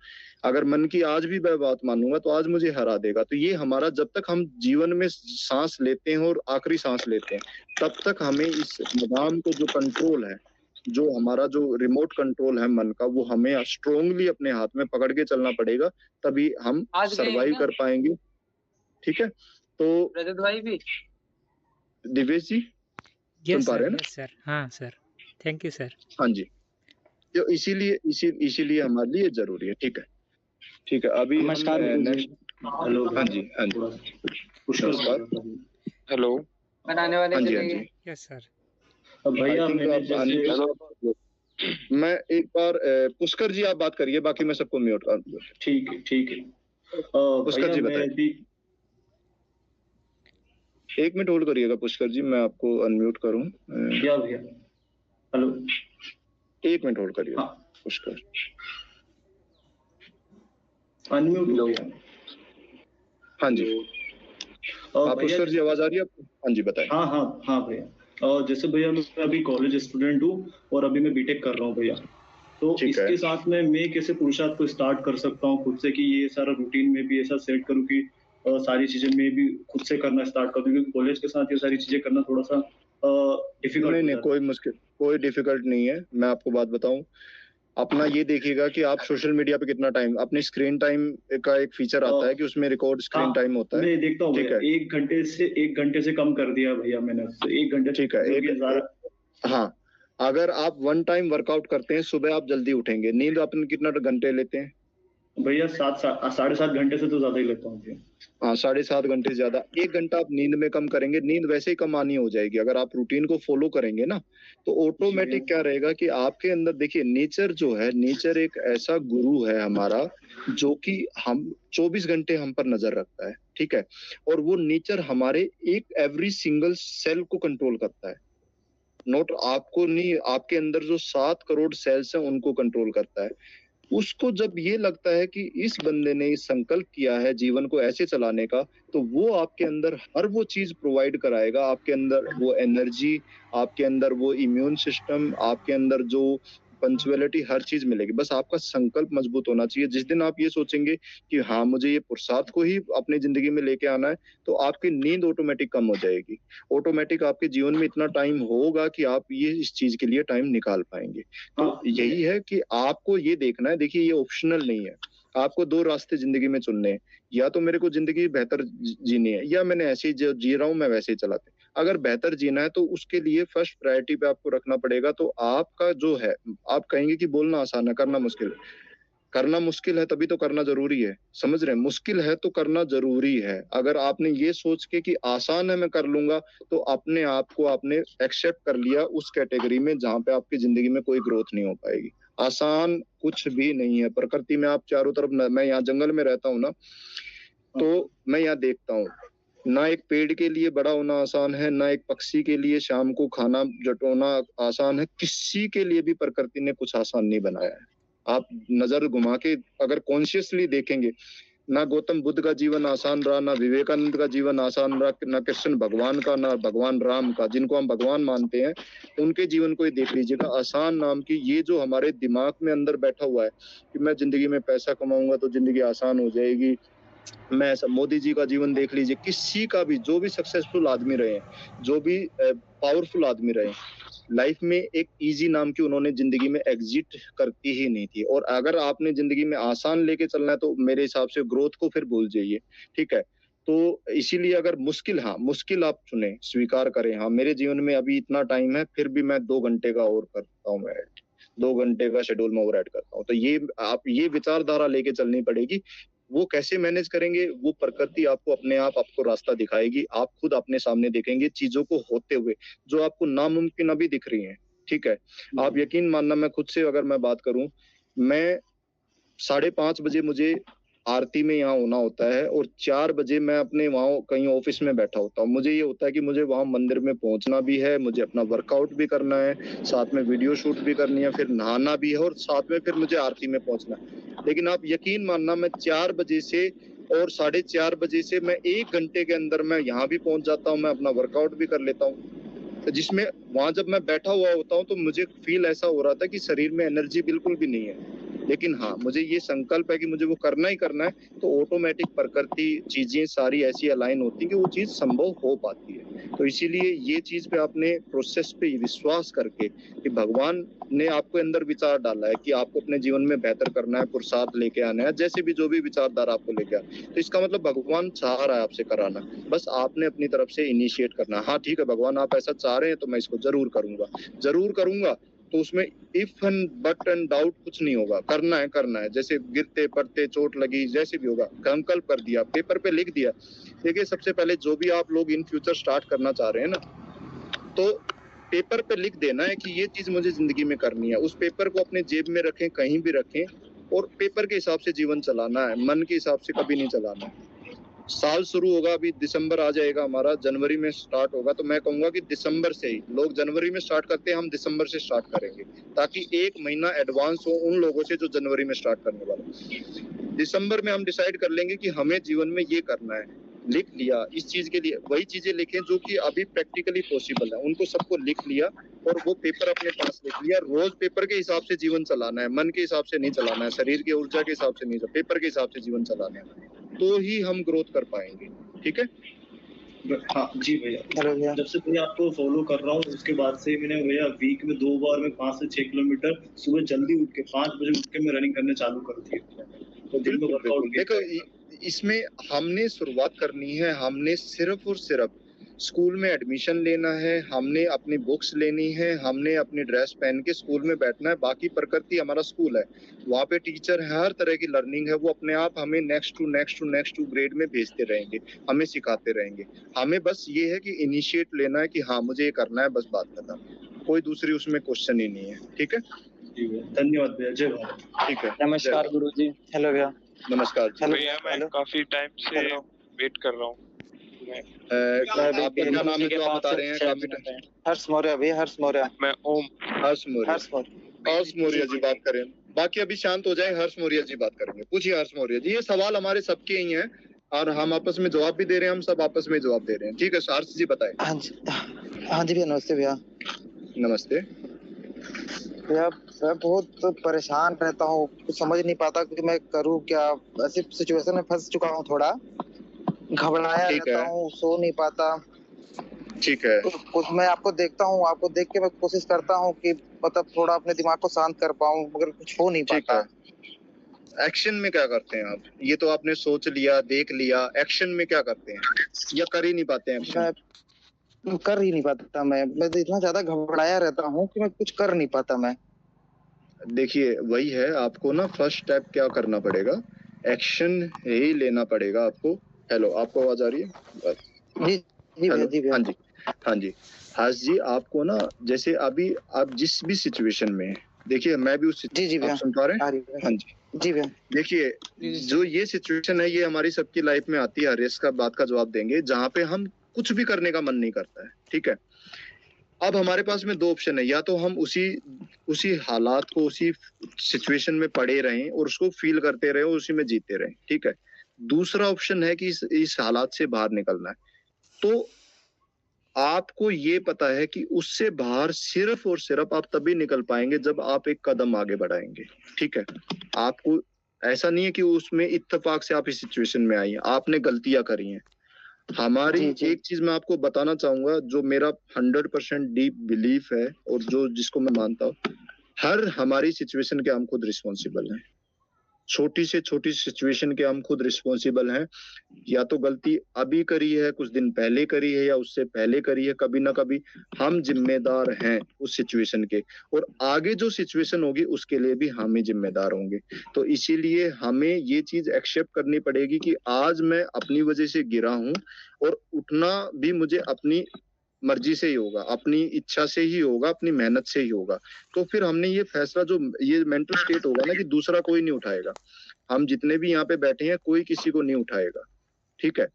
अगर मन की आज भी मैं बात मानूंगा तो आज मुझे हरा देगा। तो ये हमारा, जब तक हम जीवन में सांस लेते हैं और आखिरी सांस लेते हैं, तब तक हमें इस निजाम को, जो कंट्रोल है, जो हमारा जो रिमोट कंट्रोल है मन का, वो हमें स्ट्रोंगली अपने हाथ में पकड़ के चलना पड़ेगा, तभी हम सरवाइव कर पाएंगे। ठीक है, तो रजत भाई भी, दिवेश जी सुन पा रहे हैं ना? यस सर, हाँ सर, थैंक यू सर। हाँ जी, तो इसीलिए हमारे लिए जरूरी है। ठीक है, ठीक है। अभी नमस्कार। हेलो, हाँ जी, हाँ जी, नमस्कार, हेलो, बनाने वाले हाँ जी, हाँ चले जी। गए। Yes sir. भैया मैं एक बार पुष्कर जी आप बात करिए, बाकी मैं सबको म्यूट कर दूंगा। ठीक है, ठीक है। पुष्कर जी बताइए। 1 मिनट होल्ड करिएगा पुष्कर जी, मैं आपको अनम्यूट करूं। क्या भैया? हेलो, 1 मिनट होल्ड करिएगा। हाँ। पुष्कर अनम्यूट हो गया। हाँ जी, पुष्कर जी आवाज आ रही है आपको? हाँ जी बताइए। हाँ हाँ हाँ भैया, और जैसे भैया मैं अभी कॉलेज स्टूडेंट हूँ और अभी मैं बीटेक कर रहा हूँ भैया। तो इसके साथ में मैं कैसे पुरुषार्थ को स्टार्ट कर सकता हूँ खुद से, कि ये सारा रूटीन में भी ऐसा सेट करूँ कि सारी चीजें मैं भी खुद से करना स्टार्ट कर दूं, क्योंकि कॉलेज के साथ ये सारी चीजें करना थोड़ा सा डिफिकल्ट। नहीं, कोई डिफिकल्ट नहीं है। मैं आपको बात बताऊं, अपना ये देखिएगा कि आप सोशल मीडिया पे कितना टाइम, अपने स्क्रीन टाइम का एक फीचर आता है कि उसमें रिकॉर्ड स्क्रीन टाइम होता है। मैं देखता हूँ, 1 घंटे से कम कर दिया भैया मैंने, 1 घंटे। ठीक है, हाँ, अगर आप 1 टाइम वर्कआउट करते हैं, सुबह आप जल्दी उठेंगे, नींद अपन कितना घंटे लेते हैं? भैया 7-7.5 घंटे से तो ज्यादा ही लेता हूँ भैया। हाँ, 7.5 घंटे से ज्यादा। 1 घंटा आप नींद में कम करेंगे, नींद वैसे ही कम आनी हो जाएगी अगर आप रूटीन को फॉलो करेंगे ना, तो ऑटोमेटिक क्या रहेगा कि आपके अंदर देखिए नेचर जो है, नेचर एक ऐसा गुरु है हमारा जो कि हम 24 घंटे हम पर नजर रखता है, ठीक है, और वो नेचर हमारे एक एवरी सिंगल सेल को कंट्रोल करता है। नोट आपको नहीं, आपके अंदर जो 7 करोड़ सेल्स हैं उनको कंट्रोल करता है। उसको जब ये लगता है कि इस बंदे ने संकल्प किया है जीवन को ऐसे चलाने का, तो वो आपके अंदर हर वो चीज प्रोवाइड कराएगा, आपके अंदर वो एनर्जी, आपके अंदर वो इम्यून सिस्टम, आपके अंदर जो पंचुअलिटी, हर चीज मिलेगी। बस आपका संकल्प मजबूत होना चाहिए। जिस दिन आप ये सोचेंगे कि हाँ मुझे ये पुरुषार्थ को ही अपनी जिंदगी में लेके आना है, तो आपकी नींद ऑटोमेटिक कम हो जाएगी। ऑटोमेटिक आपके जीवन में इतना टाइम होगा कि आप ये इस चीज के लिए टाइम निकाल पाएंगे। तो यही है कि आपको ये देखना है, देखिए ये ऑप्शनल नहीं है। आपको 2 रास्ते जिंदगी में चुनने हैं, या तो मेरे को जिंदगी बेहतर जीनी है, या मैंने ऐसे ही जी रहा हूँ मैं वैसे ही चलाते। अगर बेहतर जीना है तो उसके लिए फर्स्ट प्रायोरिटी पे आपको रखना पड़ेगा। तो आपका जो है, आप कहेंगे कि बोलना आसान है करना मुश्किल है, करना मुश्किल है तभी तो करना जरूरी है, समझ रहे हैं? मुश्किल है तो करना जरूरी है। अगर आपने ये सोच के कि आसान है मैं कर लूंगा, तो अपने आप को आपने एक्सेप्ट कर लिया उस कैटेगरी में जहां पे आपकी जिंदगी में कोई ग्रोथ नहीं हो पाएगी। आसान कुछ भी नहीं है। प्रकृति में आप चारों तरफ, मैं यहाँ जंगल में रहता हूँ ना, तो मैं यहाँ देखता हूँ ना एक पेड़ के लिए बड़ा होना आसान है, ना एक पक्षी के लिए शाम को खाना जुटाना आसान है। किसी के लिए भी प्रकृति ने कुछ आसान नहीं बनाया है। आप नजर घुमा के अगर कॉन्शियसली देखेंगे, ना गौतम बुद्ध का जीवन आसान रहा, ना विवेकानंद का जीवन आसान रहा, ना कृष्ण भगवान का, ना भगवान राम का, जिनको हम भगवान मानते हैं, उनके जीवन को ही देख लीजिएगा। आसान नाम की ये जो हमारे दिमाग में अंदर बैठा हुआ है कि मैं जिंदगी में पैसा कमाऊंगा तो जिंदगी आसान हो जाएगी, मैं ऐसा, मोदी जी का जीवन देख लीजिए, किसी का भी, जो भी सक्सेसफुल आदमी रहे हैं, जो भी पावरफुल आदमी रहे, लाइफ में एक इजी नाम की उन्होंने जिंदगी में एग्जिट करती ही नहीं थी। और अगर आपने जिंदगी में आसान लेके चलना है तो मेरे हिसाब से ग्रोथ को फिर भूल जाइए, ठीक है? तो इसीलिए अगर मुश्किल, हाँ मुश्किल आप चुने, स्वीकार करें, हाँ मेरे जीवन में अभी इतना टाइम है फिर भी मैं 2 घंटे का और करता हूँ, मैं 2 घंटे का शेड्यूल में और ऐड करता हूँ। तो ये आप ये विचारधारा लेके चलनी पड़ेगी। वो कैसे मैनेज करेंगे, वो प्रकृति आपको अपने आप आपको रास्ता दिखाएगी। आप खुद अपने सामने देखेंगे चीजों को होते हुए जो आपको नामुमकिन अभी दिख रही हैं, ठीक है? आप यकीन मानना, मैं खुद से अगर मैं बात करूं, मैं 5:30 बजे मुझे आरती में यहाँ होना होता है और 4 बजे मैं अपने वहाँ कहीं ऑफिस में बैठा होता हूँ। मुझे ये होता है कि मुझे वहाँ मंदिर में पहुंचना भी है, मुझे अपना वर्कआउट भी करना है, साथ में वीडियो शूट भी करनी है, फिर नहाना भी है और साथ में फिर मुझे आरती में पहुंचना है। लेकिन आप यकीन मानना, मैं 4 बजे से और 4:30 बजे से मैं 1 घंटे के अंदर मैं यहाँ भी पहुंच जाता हूँ, मैं अपना वर्कआउट भी कर लेता हूँ। जिसमें वहां जब मैं बैठा हुआ होता हूँ तो मुझे फील ऐसा हो रहा था कि शरीर में एनर्जी बिल्कुल भी नहीं है। लेकिन हाँ, मुझे ये संकल्प है कि मुझे वो करना ही करना है, तो ऑटोमेटिक प्रकृति चीजें सारी ऐसी अलाइन होती है कि वो चीज संभव हो पाती है। तो इसीलिए ये चीज पे आपने प्रोसेस पे विश्वास करके कि भगवान ने आपके अंदर विचार डाला है कि आपको अपने जीवन में बेहतर करना है, पुरुषार्थ लेके आना है, जैसे भी जो भी विचारधारा आपको लेके आना, तो इसका मतलब भगवान चाह रहा है आपसे कराना, बस आपने अपनी तरफ से इनिशिएट करना। हाँ ठीक है, भगवान आप ऐसा चाह रहे हैं तो मैं इसको जरूर करूंगा, तो उसमें if and but and doubt कुछ नहीं होगा। करना है, जैसे गिरते पड़ते चोट लगी जैसे भी होगा, संकल्प कर दिया, पेपर पे लिख दिया। देखिए सबसे पहले जो भी आप लोग इन फ्यूचर स्टार्ट करना चाह रहे हैं ना, तो पेपर पे लिख देना है कि ये चीज मुझे जिंदगी में करनी है। उस पेपर को अपने जेब में रखें, कहीं भी रखें, और पेपर के हिसाब से जीवन चलाना है, मन के हिसाब से कभी नहीं चलाना है। साल शुरू होगा, अभी दिसंबर आ जाएगा हमारा, जनवरी में स्टार्ट होगा, तो मैं कहूंगा कि दिसंबर से ही, लोग जनवरी में स्टार्ट करते हैं, हम दिसंबर से स्टार्ट करेंगे ताकि 1 महीना एडवांस हो उन लोगों से जो जनवरी में स्टार्ट करने वाले। दिसंबर में हम डिसाइड कर लेंगे कि हमें जीवन में ये करना है, लिख लिया इस चीज के लिए, वही चीजें लिखें जो कि अभी प्रैक्टिकली पॉसिबल है, उनको सबको लिख लिया और वो पेपर अपने पास लिख लिया। रोज पेपर के हिसाब से जीवन चलाना है, मन के हिसाब से नहीं चलाना है, शरीर की ऊर्जा के हिसाब से नहीं, पेपर के हिसाब से जीवन चलाना है, तो ही हम ग्रोथ कर पाएंगे। ठीक है? हाँ जी भैया, जब से भैया आपको फॉलो कर रहा हूँ उसके बाद से मैंने भैया वीक में 2 बार में 5 से 6 किलोमीटर सुबह जल्दी उठ के 5 बजे उठ के मैं रनिंग करने चालू कर दी। तो दिन में वर्कआउट, देखो इसमें हमने शुरुआत करनी है, हमने सिर्फ और सिर्फ स्कूल में एडमिशन लेना है, हमने अपनी बुक्स लेनी है, हमने अपनी ड्रेस पहन के स्कूल में बैठना है। बाकी प्रकृति हमारा स्कूल है, वहाँ पे टीचर है, हर तरह की लर्निंग है, वो अपने आप हमें नेक्स्ट टू ग्रेड में भेजते रहेंगे, हमें सिखाते रहेंगे। हमें बस ये है कि इनिशिएट लेना है कि हाँ मुझे ये करना है, बस बात खत्म, कोई दूसरी उसमें क्वेश्चन ही नहीं है। ठीक है, धन्यवाद भैया, जय भारत। ठीक है, नमस्कार गुरुजी। हेलो भैया। नमस्कार जी। भैया मैं काफी टाइम से वेट कर रहा हूँ। आपका क्या नाम है जो आप बता रहे हैं? काफी टाइम। हर्ष मौर्य भैया, हर्ष मौर्य। मैं ओम। हर्ष मौर्य जी बात करें। बाकी अभी शांत हो जाए, हर्ष मौर्य जी बात करेंगे। पूछिए हर्ष मौर्य जी, ये सवाल हमारे सबके ही हैं और हम आपस में जवाब भी दे रहे हैं, हम सब आपस में जवाब दे रहे हैं। ठीक है हर्ष जी बताएं। हाँ जी भैया, नमस्ते भैया। नमस्ते भैया, मैं बहुत परेशान रहता हूँ, कुछ समझ नहीं पाता कि मैं करूँ क्या। ऐसी सिचुएशन में फंस चुका हूँ, थोड़ा घबराया रहता हूँ, सो नहीं पाता। ठीक है, कुछ मैं आपको देखता हूँ, आपको देख के मैं कोशिश करता हूँ कि मतलब थोड़ा अपने दिमाग को शांत कर पाऊँ, मगर कुछ हो नहीं पाता। एक्शन में क्या करते हैं आप? ये तो आपने सोच लिया, देख लिया, एक्शन में क्या करते हैं या कर ही नहीं पाते हैं? एक्शन कर ही नहीं पाता मैं तो इतना ज्यादा घबराया रहता हूँ कि मैं कुछ कर नहीं पाता। मैं देखिए वही है, आपको ना फर्स्ट स्टेप क्या करना पड़ेगा, एक्शन ही लेना पड़ेगा आपको। हेलो, आपको आवाज आ रही है? जी भैया। हाँ जी हर्ष जी, आपको ना जैसे अभी आप जिस भी सिचुएशन में, देखिए मैं भी उस आप सुन पा रहे हैं? हाँ जी भैया। देखिए जो ये सिचुएशन है, ये हमारी सबकी लाइफ में आती है, हर इसका बात का जवाब देंगे, जहाँ पे हम कुछ भी करने का मन नहीं करता है। ठीक है, अब हमारे पास में दो ऑप्शन है, या तो हम उसी हालात को, उसी सिचुएशन में पड़े रहें और उसको फील करते रहे और उसी में जीते रहें। ठीक है, दूसरा ऑप्शन है कि इस हालात से बाहर निकलना है। तो आपको ये पता है कि उससे बाहर सिर्फ और सिर्फ आप तभी निकल पाएंगे जब आप एक कदम आगे बढ़ाएंगे। ठीक है, आपको ऐसा नहीं है कि उसमें इत्तेफाक से आप इस सिचुएशन में आई हैं, आपने गलतियां करी हैं। हमारी एक चीज मैं आपको बताना चाहूंगा, जो मेरा 100% डीप बिलीफ है और जिसको मैं मानता हूँ, हर हमारी सिचुएशन के हम खुद रिस्पॉन्सिबल हैं। छोटी से छोटी सिचुएशन के हम खुद रिस्पॉन्सिबल हैं। या तो गलती अभी करी है, कुछ दिन पहले करी है, या उससे पहले करी है, कभी ना कभी हम जिम्मेदार हैं उस सिचुएशन के, और आगे जो सिचुएशन होगी उसके लिए भी हम ही जिम्मेदार होंगे। तो इसीलिए हमें ये चीज एक्सेप्ट करनी पड़ेगी कि आज मैं अपनी वजह से गिरा हूं और उठना भी मुझे अपनी मर्जी से ही होगा, अपनी इच्छा से ही होगा, अपनी मेहनत से ही होगा। तो फिर हमने ये फैसला, जो ये मेंटल स्टेट होगा ना कि दूसरा कोई नहीं उठाएगा, हम जितने भी यहाँ पे बैठे हैं कोई किसी को नहीं उठाएगा। ठीक है,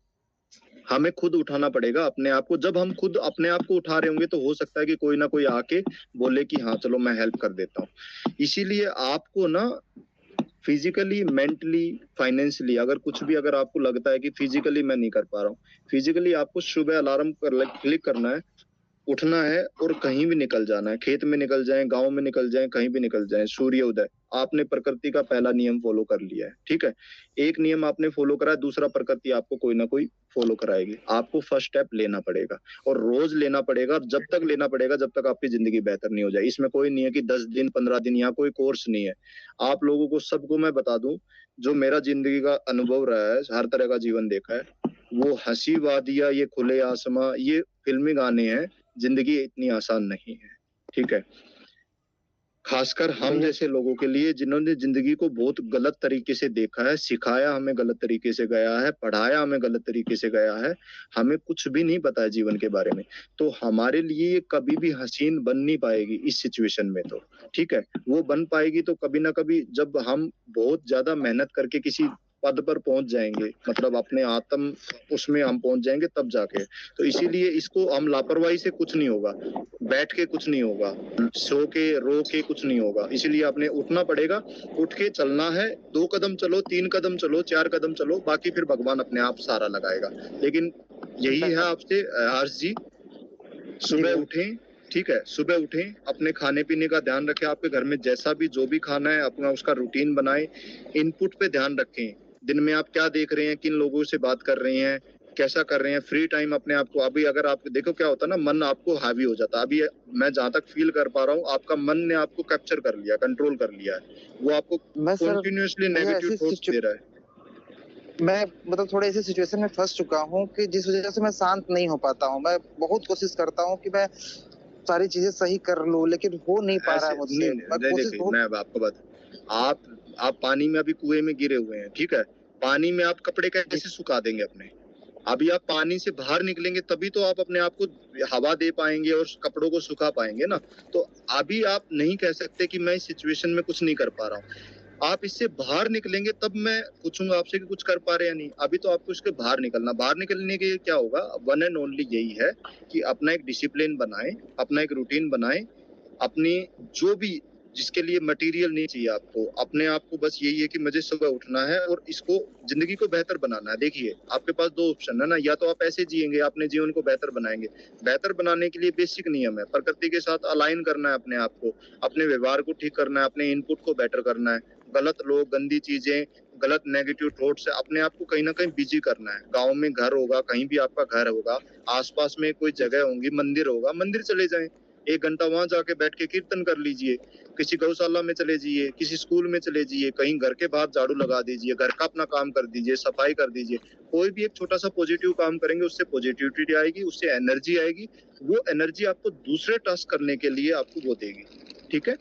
हमें खुद उठाना पड़ेगा अपने आप को। जब हम खुद अपने आप को उठा रहे होंगे तो हो सकता है कि कोई ना कोई आके बोले कि हाँ चलो मैं हेल्प कर देता हूँ। इसीलिए आपको ना फिजिकली, मेंटली, फाइनेंशियली, अगर आपको लगता है कि फिजिकली मैं नहीं कर पा रहा हूँ, फिजिकली आपको सुबह अलार्म क्लिक करना है, उठना है और कहीं भी निकल जाना है। खेत में निकल जाएं, गांव में निकल जाएं, कहीं भी निकल जाएं। सूर्य उदय, आपने प्रकृति का पहला नियम फॉलो कर लिया है। ठीक है, एक नियम आपने फॉलो करा, दूसरा प्रकृति आपको कोई ना कोई फॉलो कराएगी। आपको फर्स्ट स्टेप लेना पड़ेगा और रोज लेना पड़ेगा। जब तक लेना पड़ेगा जब तक आपकी जिंदगी बेहतर नहीं हो जाए। इसमें कोई नहीं है कि 10 दिन 15 दिन, यहाँ कोई कोर्स नहीं है। आप लोगों को सबको मैं बता दूं, जो मेरा जिंदगी का अनुभव रहा है, हर तरह का जीवन देखा है, वो हंसी वादियां, ये खुले आसमां, ये फिल्मी गाने हैं। जिंदगी इतनी आसान नहीं है। ठीक है, खासकर हम जैसे लोगों के लिए, जिन्होंने जिंदगी को बहुत गलत तरीके से देखा है, सिखाया हमें गलत तरीके से गया है, पढ़ाया हमें गलत तरीके से गया है, हमें कुछ भी नहीं पता है जीवन के बारे में। तो हमारे लिए ये कभी भी हसीन बन नहीं पाएगी इस सिचुएशन में। तो ठीक है, वो बन पाएगी तो कभी ना कभी जब हम बहुत ज्यादा मेहनत करके किसी पद पर पहुंच जाएंगे, मतलब अपने आत्म उसमें हम पहुंच जाएंगे, तब जाके। तो इसीलिए इसको हम लापरवाही से कुछ नहीं होगा, बैठ के कुछ नहीं होगा, सो के रो के कुछ नहीं होगा। इसीलिए आपने उठना पड़ेगा, उठ के चलना है। 2 कदम चलो, 3 कदम चलो, 4 कदम चलो, बाकी फिर भगवान अपने आप सारा लगाएगा। लेकिन यही है आपसे हर्ष जी, सुबह उठें। ठीक है, सुबह उठें, अपने खाने पीने का ध्यान रखें। आपके घर में जैसा भी जो भी खाना है अपना उसका रूटीन बनाएं। इनपुट पे ध्यान रखें, दिन में आप क्या देख रहे हैं, किन लोगों से बात कर रहे हैं, कैसा कर रहे हैं। फ्री टाइम अपने आप को, अभी अगर आप देखो क्या होता है ना, मन आपको हावी हो जाता है। अभी मैं जहां तक फील कर पा रहा हूँ, आपका मन ने आपको कैप्चर कर लिया, कंट्रोल कर लिया है। वो आपको कंटिन्यूअसली नेगेटिव थॉट्स दे रहा है। मैं मतलब थोड़े ऐसे सिचुएशन में फंस चुका हूँ कि जिस वजह से मैं शांत नहीं हो पाता हूँ। मैं बहुत कोशिश करता हूँ कि मैं सारी चीजें सही कर लूं, लेकिन हो नहीं पा रहा है मुझसे। मैं कोशिश देखिए, बहुत मैं अब आपको आप पानी में अभी कुएं में गिरे हुए हैं, ठीक है? पानी में आप कपड़े कैसे सुखा देंगे अपने? अभी आप पानी से बाहर निकलेंगे तभी तो आप अपने आप को हवा दे पाएंगे और कपड़ों को सुखा पाएंगे ना। तो अभी आप नहीं कह सकते कि मैं इस सिचुएशन में कुछ नहीं कर पा रहा हूँ। आप इससे बाहर निकलेंगे तब मैं पूछूंगा आपसे कि कुछ कर पा रहे हैं या नहीं। अभी तो आपको इसके बाहर निकलना, बाहर निकलने के लिए क्या होगा, वन एंड ओनली यही है कि अपना एक डिसिप्लिन बनाएं, अपना एक रूटीन बनाएं, अपनी जो भी जिसके लिए मटेरियल नहीं चाहिए आपको, अपने आप को बस यही है कि मुझे सुबह उठना है और इसको जिंदगी को बेहतर बनाना है। देखिए, आपके पास दो ऑप्शन है ना, या तो आप ऐसे जिएंगे, अपने जीवन को बेहतर बनाएंगे। बेहतर बनाने के लिए बेसिक नियम है, प्रकृति के साथ अलाइन करना है अपने आप को, अपने व्यवहार को ठीक करना है, अपने इनपुट को बेटर करना है। गलत लोग, गंदी चीजें, गलत नेगेटिव थॉट्स से अपने आप को कहीं ना कहीं बिजी करना है। गाँव में घर होगा, कहीं भी आपका घर होगा, आसपास में कोई जगह होंगी, मंदिर होगा, मंदिर चले जाएं, 1 घंटा वहां जाके बैठ के कीर्तन कर लीजिए, किसी गौशाला में चले जाइए, किसी स्कूल में चले जाइए, कहीं घर के बाहर झाड़ू लगा दीजिए, घर का अपना काम कर दीजिए, सफाई कर दीजिए। कोई भी एक छोटा सा पॉजिटिव काम करेंगे, उससे पॉजिटिविटी आएगी, उससे एनर्जी आएगी। वो एनर्जी आपको दूसरे टास्क करने के लिए आपको वो देगी, ठीक है?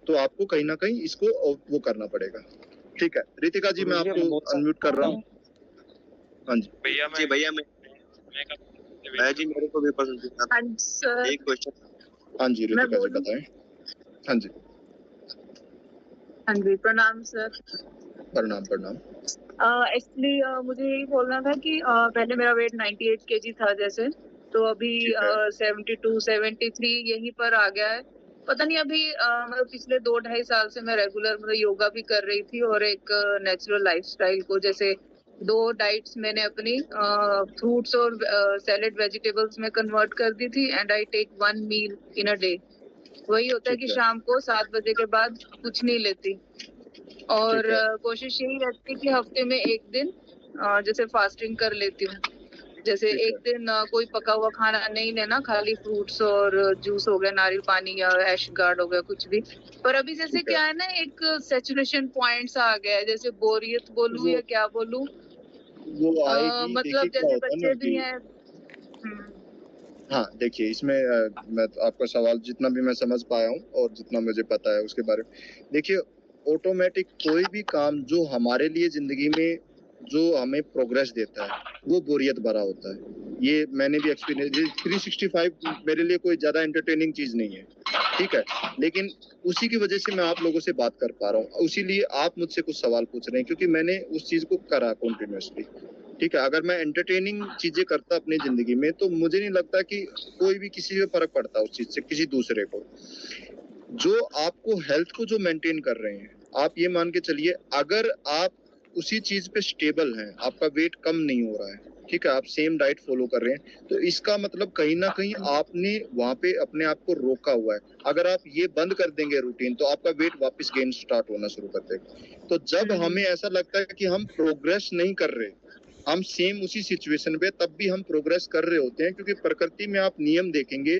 तो आपको कहीं ना कहीं इसको वो करना पड़ेगा, ठीक है? रितिका जी, मैं आपको अनम्यूट कर रहा हूँ। हाँ जी भैया जी, मेरे को भी पसंद है। एक क्वेश्चन। हाँ जी रितिका जी बताएं। हाँ जी। हाँ जी, प्रणाम सर। प्रणाम प्रणाम। एक्चुअली मुझे यही बोलना था कि पहले मेरा वेट 98 kg था जैसे, तो अभी 72 73 यहीं पर आ गया है। पता नहीं अभी मतलब पिछले 2-2.5 साल से मैं रेगुलर मतलब योगा भी कर रही थी और एक नेचुरल लाइफस्टाइल को, जैसे 2 डाइट्स मैंने अपनी फ्रूट्स और सैलेड वेजिटेबल्स में कन्वर्ट कर दी थी, and I take 1 meal in a day. वही होता है कि शाम को 7 बजे के बाद कुछ नहीं लेती, और कोशिश यही रहती है कि हफ्ते में 1 दिन जैसे फास्टिंग कर लेती हूँ। जैसे एक दिन कोई पका हुआ खाना नहीं लेना, खाली फ्रूट्स और जूस हो गया, नारियल पानी या ऐश गार्ड हो गया, कुछ भी। पर अभी जैसे क्या है ना, एक सैचुरेशन पॉइंट्स आ गया है, जैसे बोरियत बोलूं या क्या बोलूं, वो आएगी। मतलब जैसे बच्चे भी हैं। हाँ देखिए, इसमें मैं आपका सवाल जितना भी मैं समझ पाया हूँ और जितना मुझे पता है उसके बारे में, देखिए ऑटोमेटिक कोई भी काम जो हमारे लिए जिंदगी में जो हमें प्रोग्रेस देता है वो बोरियत भरा होता है। ये मैंने भी एक्सपीरियंस, 365 मेरे लिए कोई ज्यादा एंटरटेनिंग चीज नहीं है, ठीक है? लेकिन उसी की वजह से मैं आप लोगों से बात कर पा रहा हूँ, उसीलिए आप मुझसे कुछ सवाल पूछ रहे हैं, क्योंकि मैंने उस चीज को करा कंटिन्यूअसली, ठीक है? अगर मैं एंटरटेनिंग चीजें करता अपनी जिंदगी में तो मुझे नहीं लगता कि कोई भी किसी पे फर्क पड़ता उस चीज से किसी दूसरे को। जो आपको हेल्थ को जो मेंटेन कर रहे हैं, आप ये मान के चलिए, अगर आप उसी चीज पे स्टेबल हैं, आपका वेट कम नहीं हो रहा है, ठीक है, आप सेम डाइट फॉलो कर रहे हैं, तो इसका मतलब कहीं ना कहीं आपने वहां पे अपने आप को रोका हुआ है। अगर आप ये बंद कर देंगे रूटीन, तो आपका वेट वापस गेन स्टार्ट होना शुरू कर देगा। तो जब हमें ऐसा लगता है कि हम प्रोग्रेस नहीं कर रहे, हम सेम उसी सिचुएशन पे, तब भी हम प्रोग्रेस कर रहे होते हैं, क्योंकि प्रकृति में आप नियम देखेंगे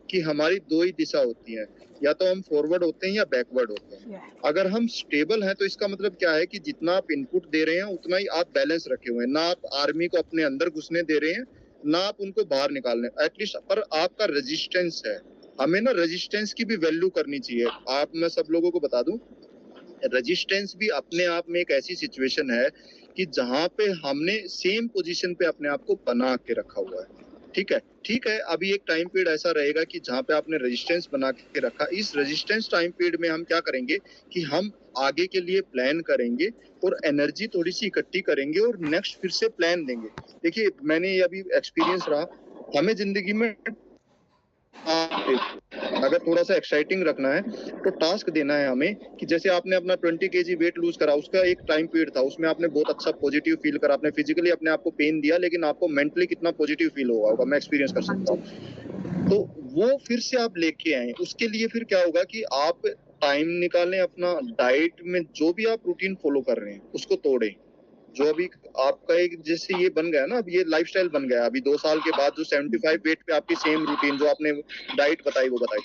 कि हमारी 2 ही दिशा होती है, या तो हम फॉरवर्ड होते हैं या बैकवर्ड होते हैं। अगर हम स्टेबल हैं तो इसका मतलब क्या है कि जितना आप इनपुट दे रहे हैं उतना ही आप बैलेंस रखे हुए हैं, ना आप आर्मी को अपने अंदर घुसने दे रहे हैं, ना आप उनको बाहर निकालने, एटलीस्ट पर आपका रेजिस्टेंस है। हमें ना रेजिस्टेंस की भी वैल्यू करनी चाहिए। आप, मैं सब लोगों को बता दूं, रेजिस्टेंस भी अपने आप में एक ऐसी सिचुएशन है कि जहां पे हमने सेम पोजीशन पे अपने आप को बना के रखा हुआ है, ठीक है? ठीक है, अभी एक टाइम पीरियड ऐसा रहेगा कि जहां पे आपने रेजिस्टेंस बना के रखा, इस रेजिस्टेंस टाइम पीरियड में हम क्या करेंगे कि हम आगे के लिए प्लान करेंगे और एनर्जी थोड़ी सी इकट्ठी करेंगे और नेक्स्ट फिर से प्लान देंगे। देखिए, मैंने ये अभी एक्सपीरियंस रहा, हमें जिंदगी में अगर थोड़ा सा एक्साइटिंग रखना है तो टास्क देना है हमें कि जैसे आपने अपना 20 kg वेट लूज करा, उसका एक टाइम पीरियड था, उसमें आपने बहुत अच्छा पॉजिटिव फील करा, आपने फिजिकली अपने आप को पेन दिया, लेकिन आपको मेंटली कितना पॉजिटिव फील हुआ होगा मैं एक्सपीरियंस कर सकता हूँ। तो वो फिर से आप लेके आए, उसके लिए फिर क्या होगा कि आप टाइम निकालें, अपना डाइट में जो भी आप रूटीन फॉलो कर रहे हैं उसको तोड़ें। जो अभी आपका एक जैसे ये बन गया ना, अब ये लाइफस्टाइल बन गया, अभी 2 साल के बाद जो 75 वेट पे आपकी सेम रूटीन जो आपने डाइट बताई वो बताई,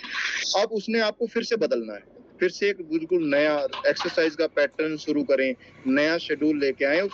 अब उसने आपको फिर से बदलना है, फिर से एक बिल्कुल नया एक्सरसाइज का पैटर्न शुरू करें, नया शेड्यूल लेके आए।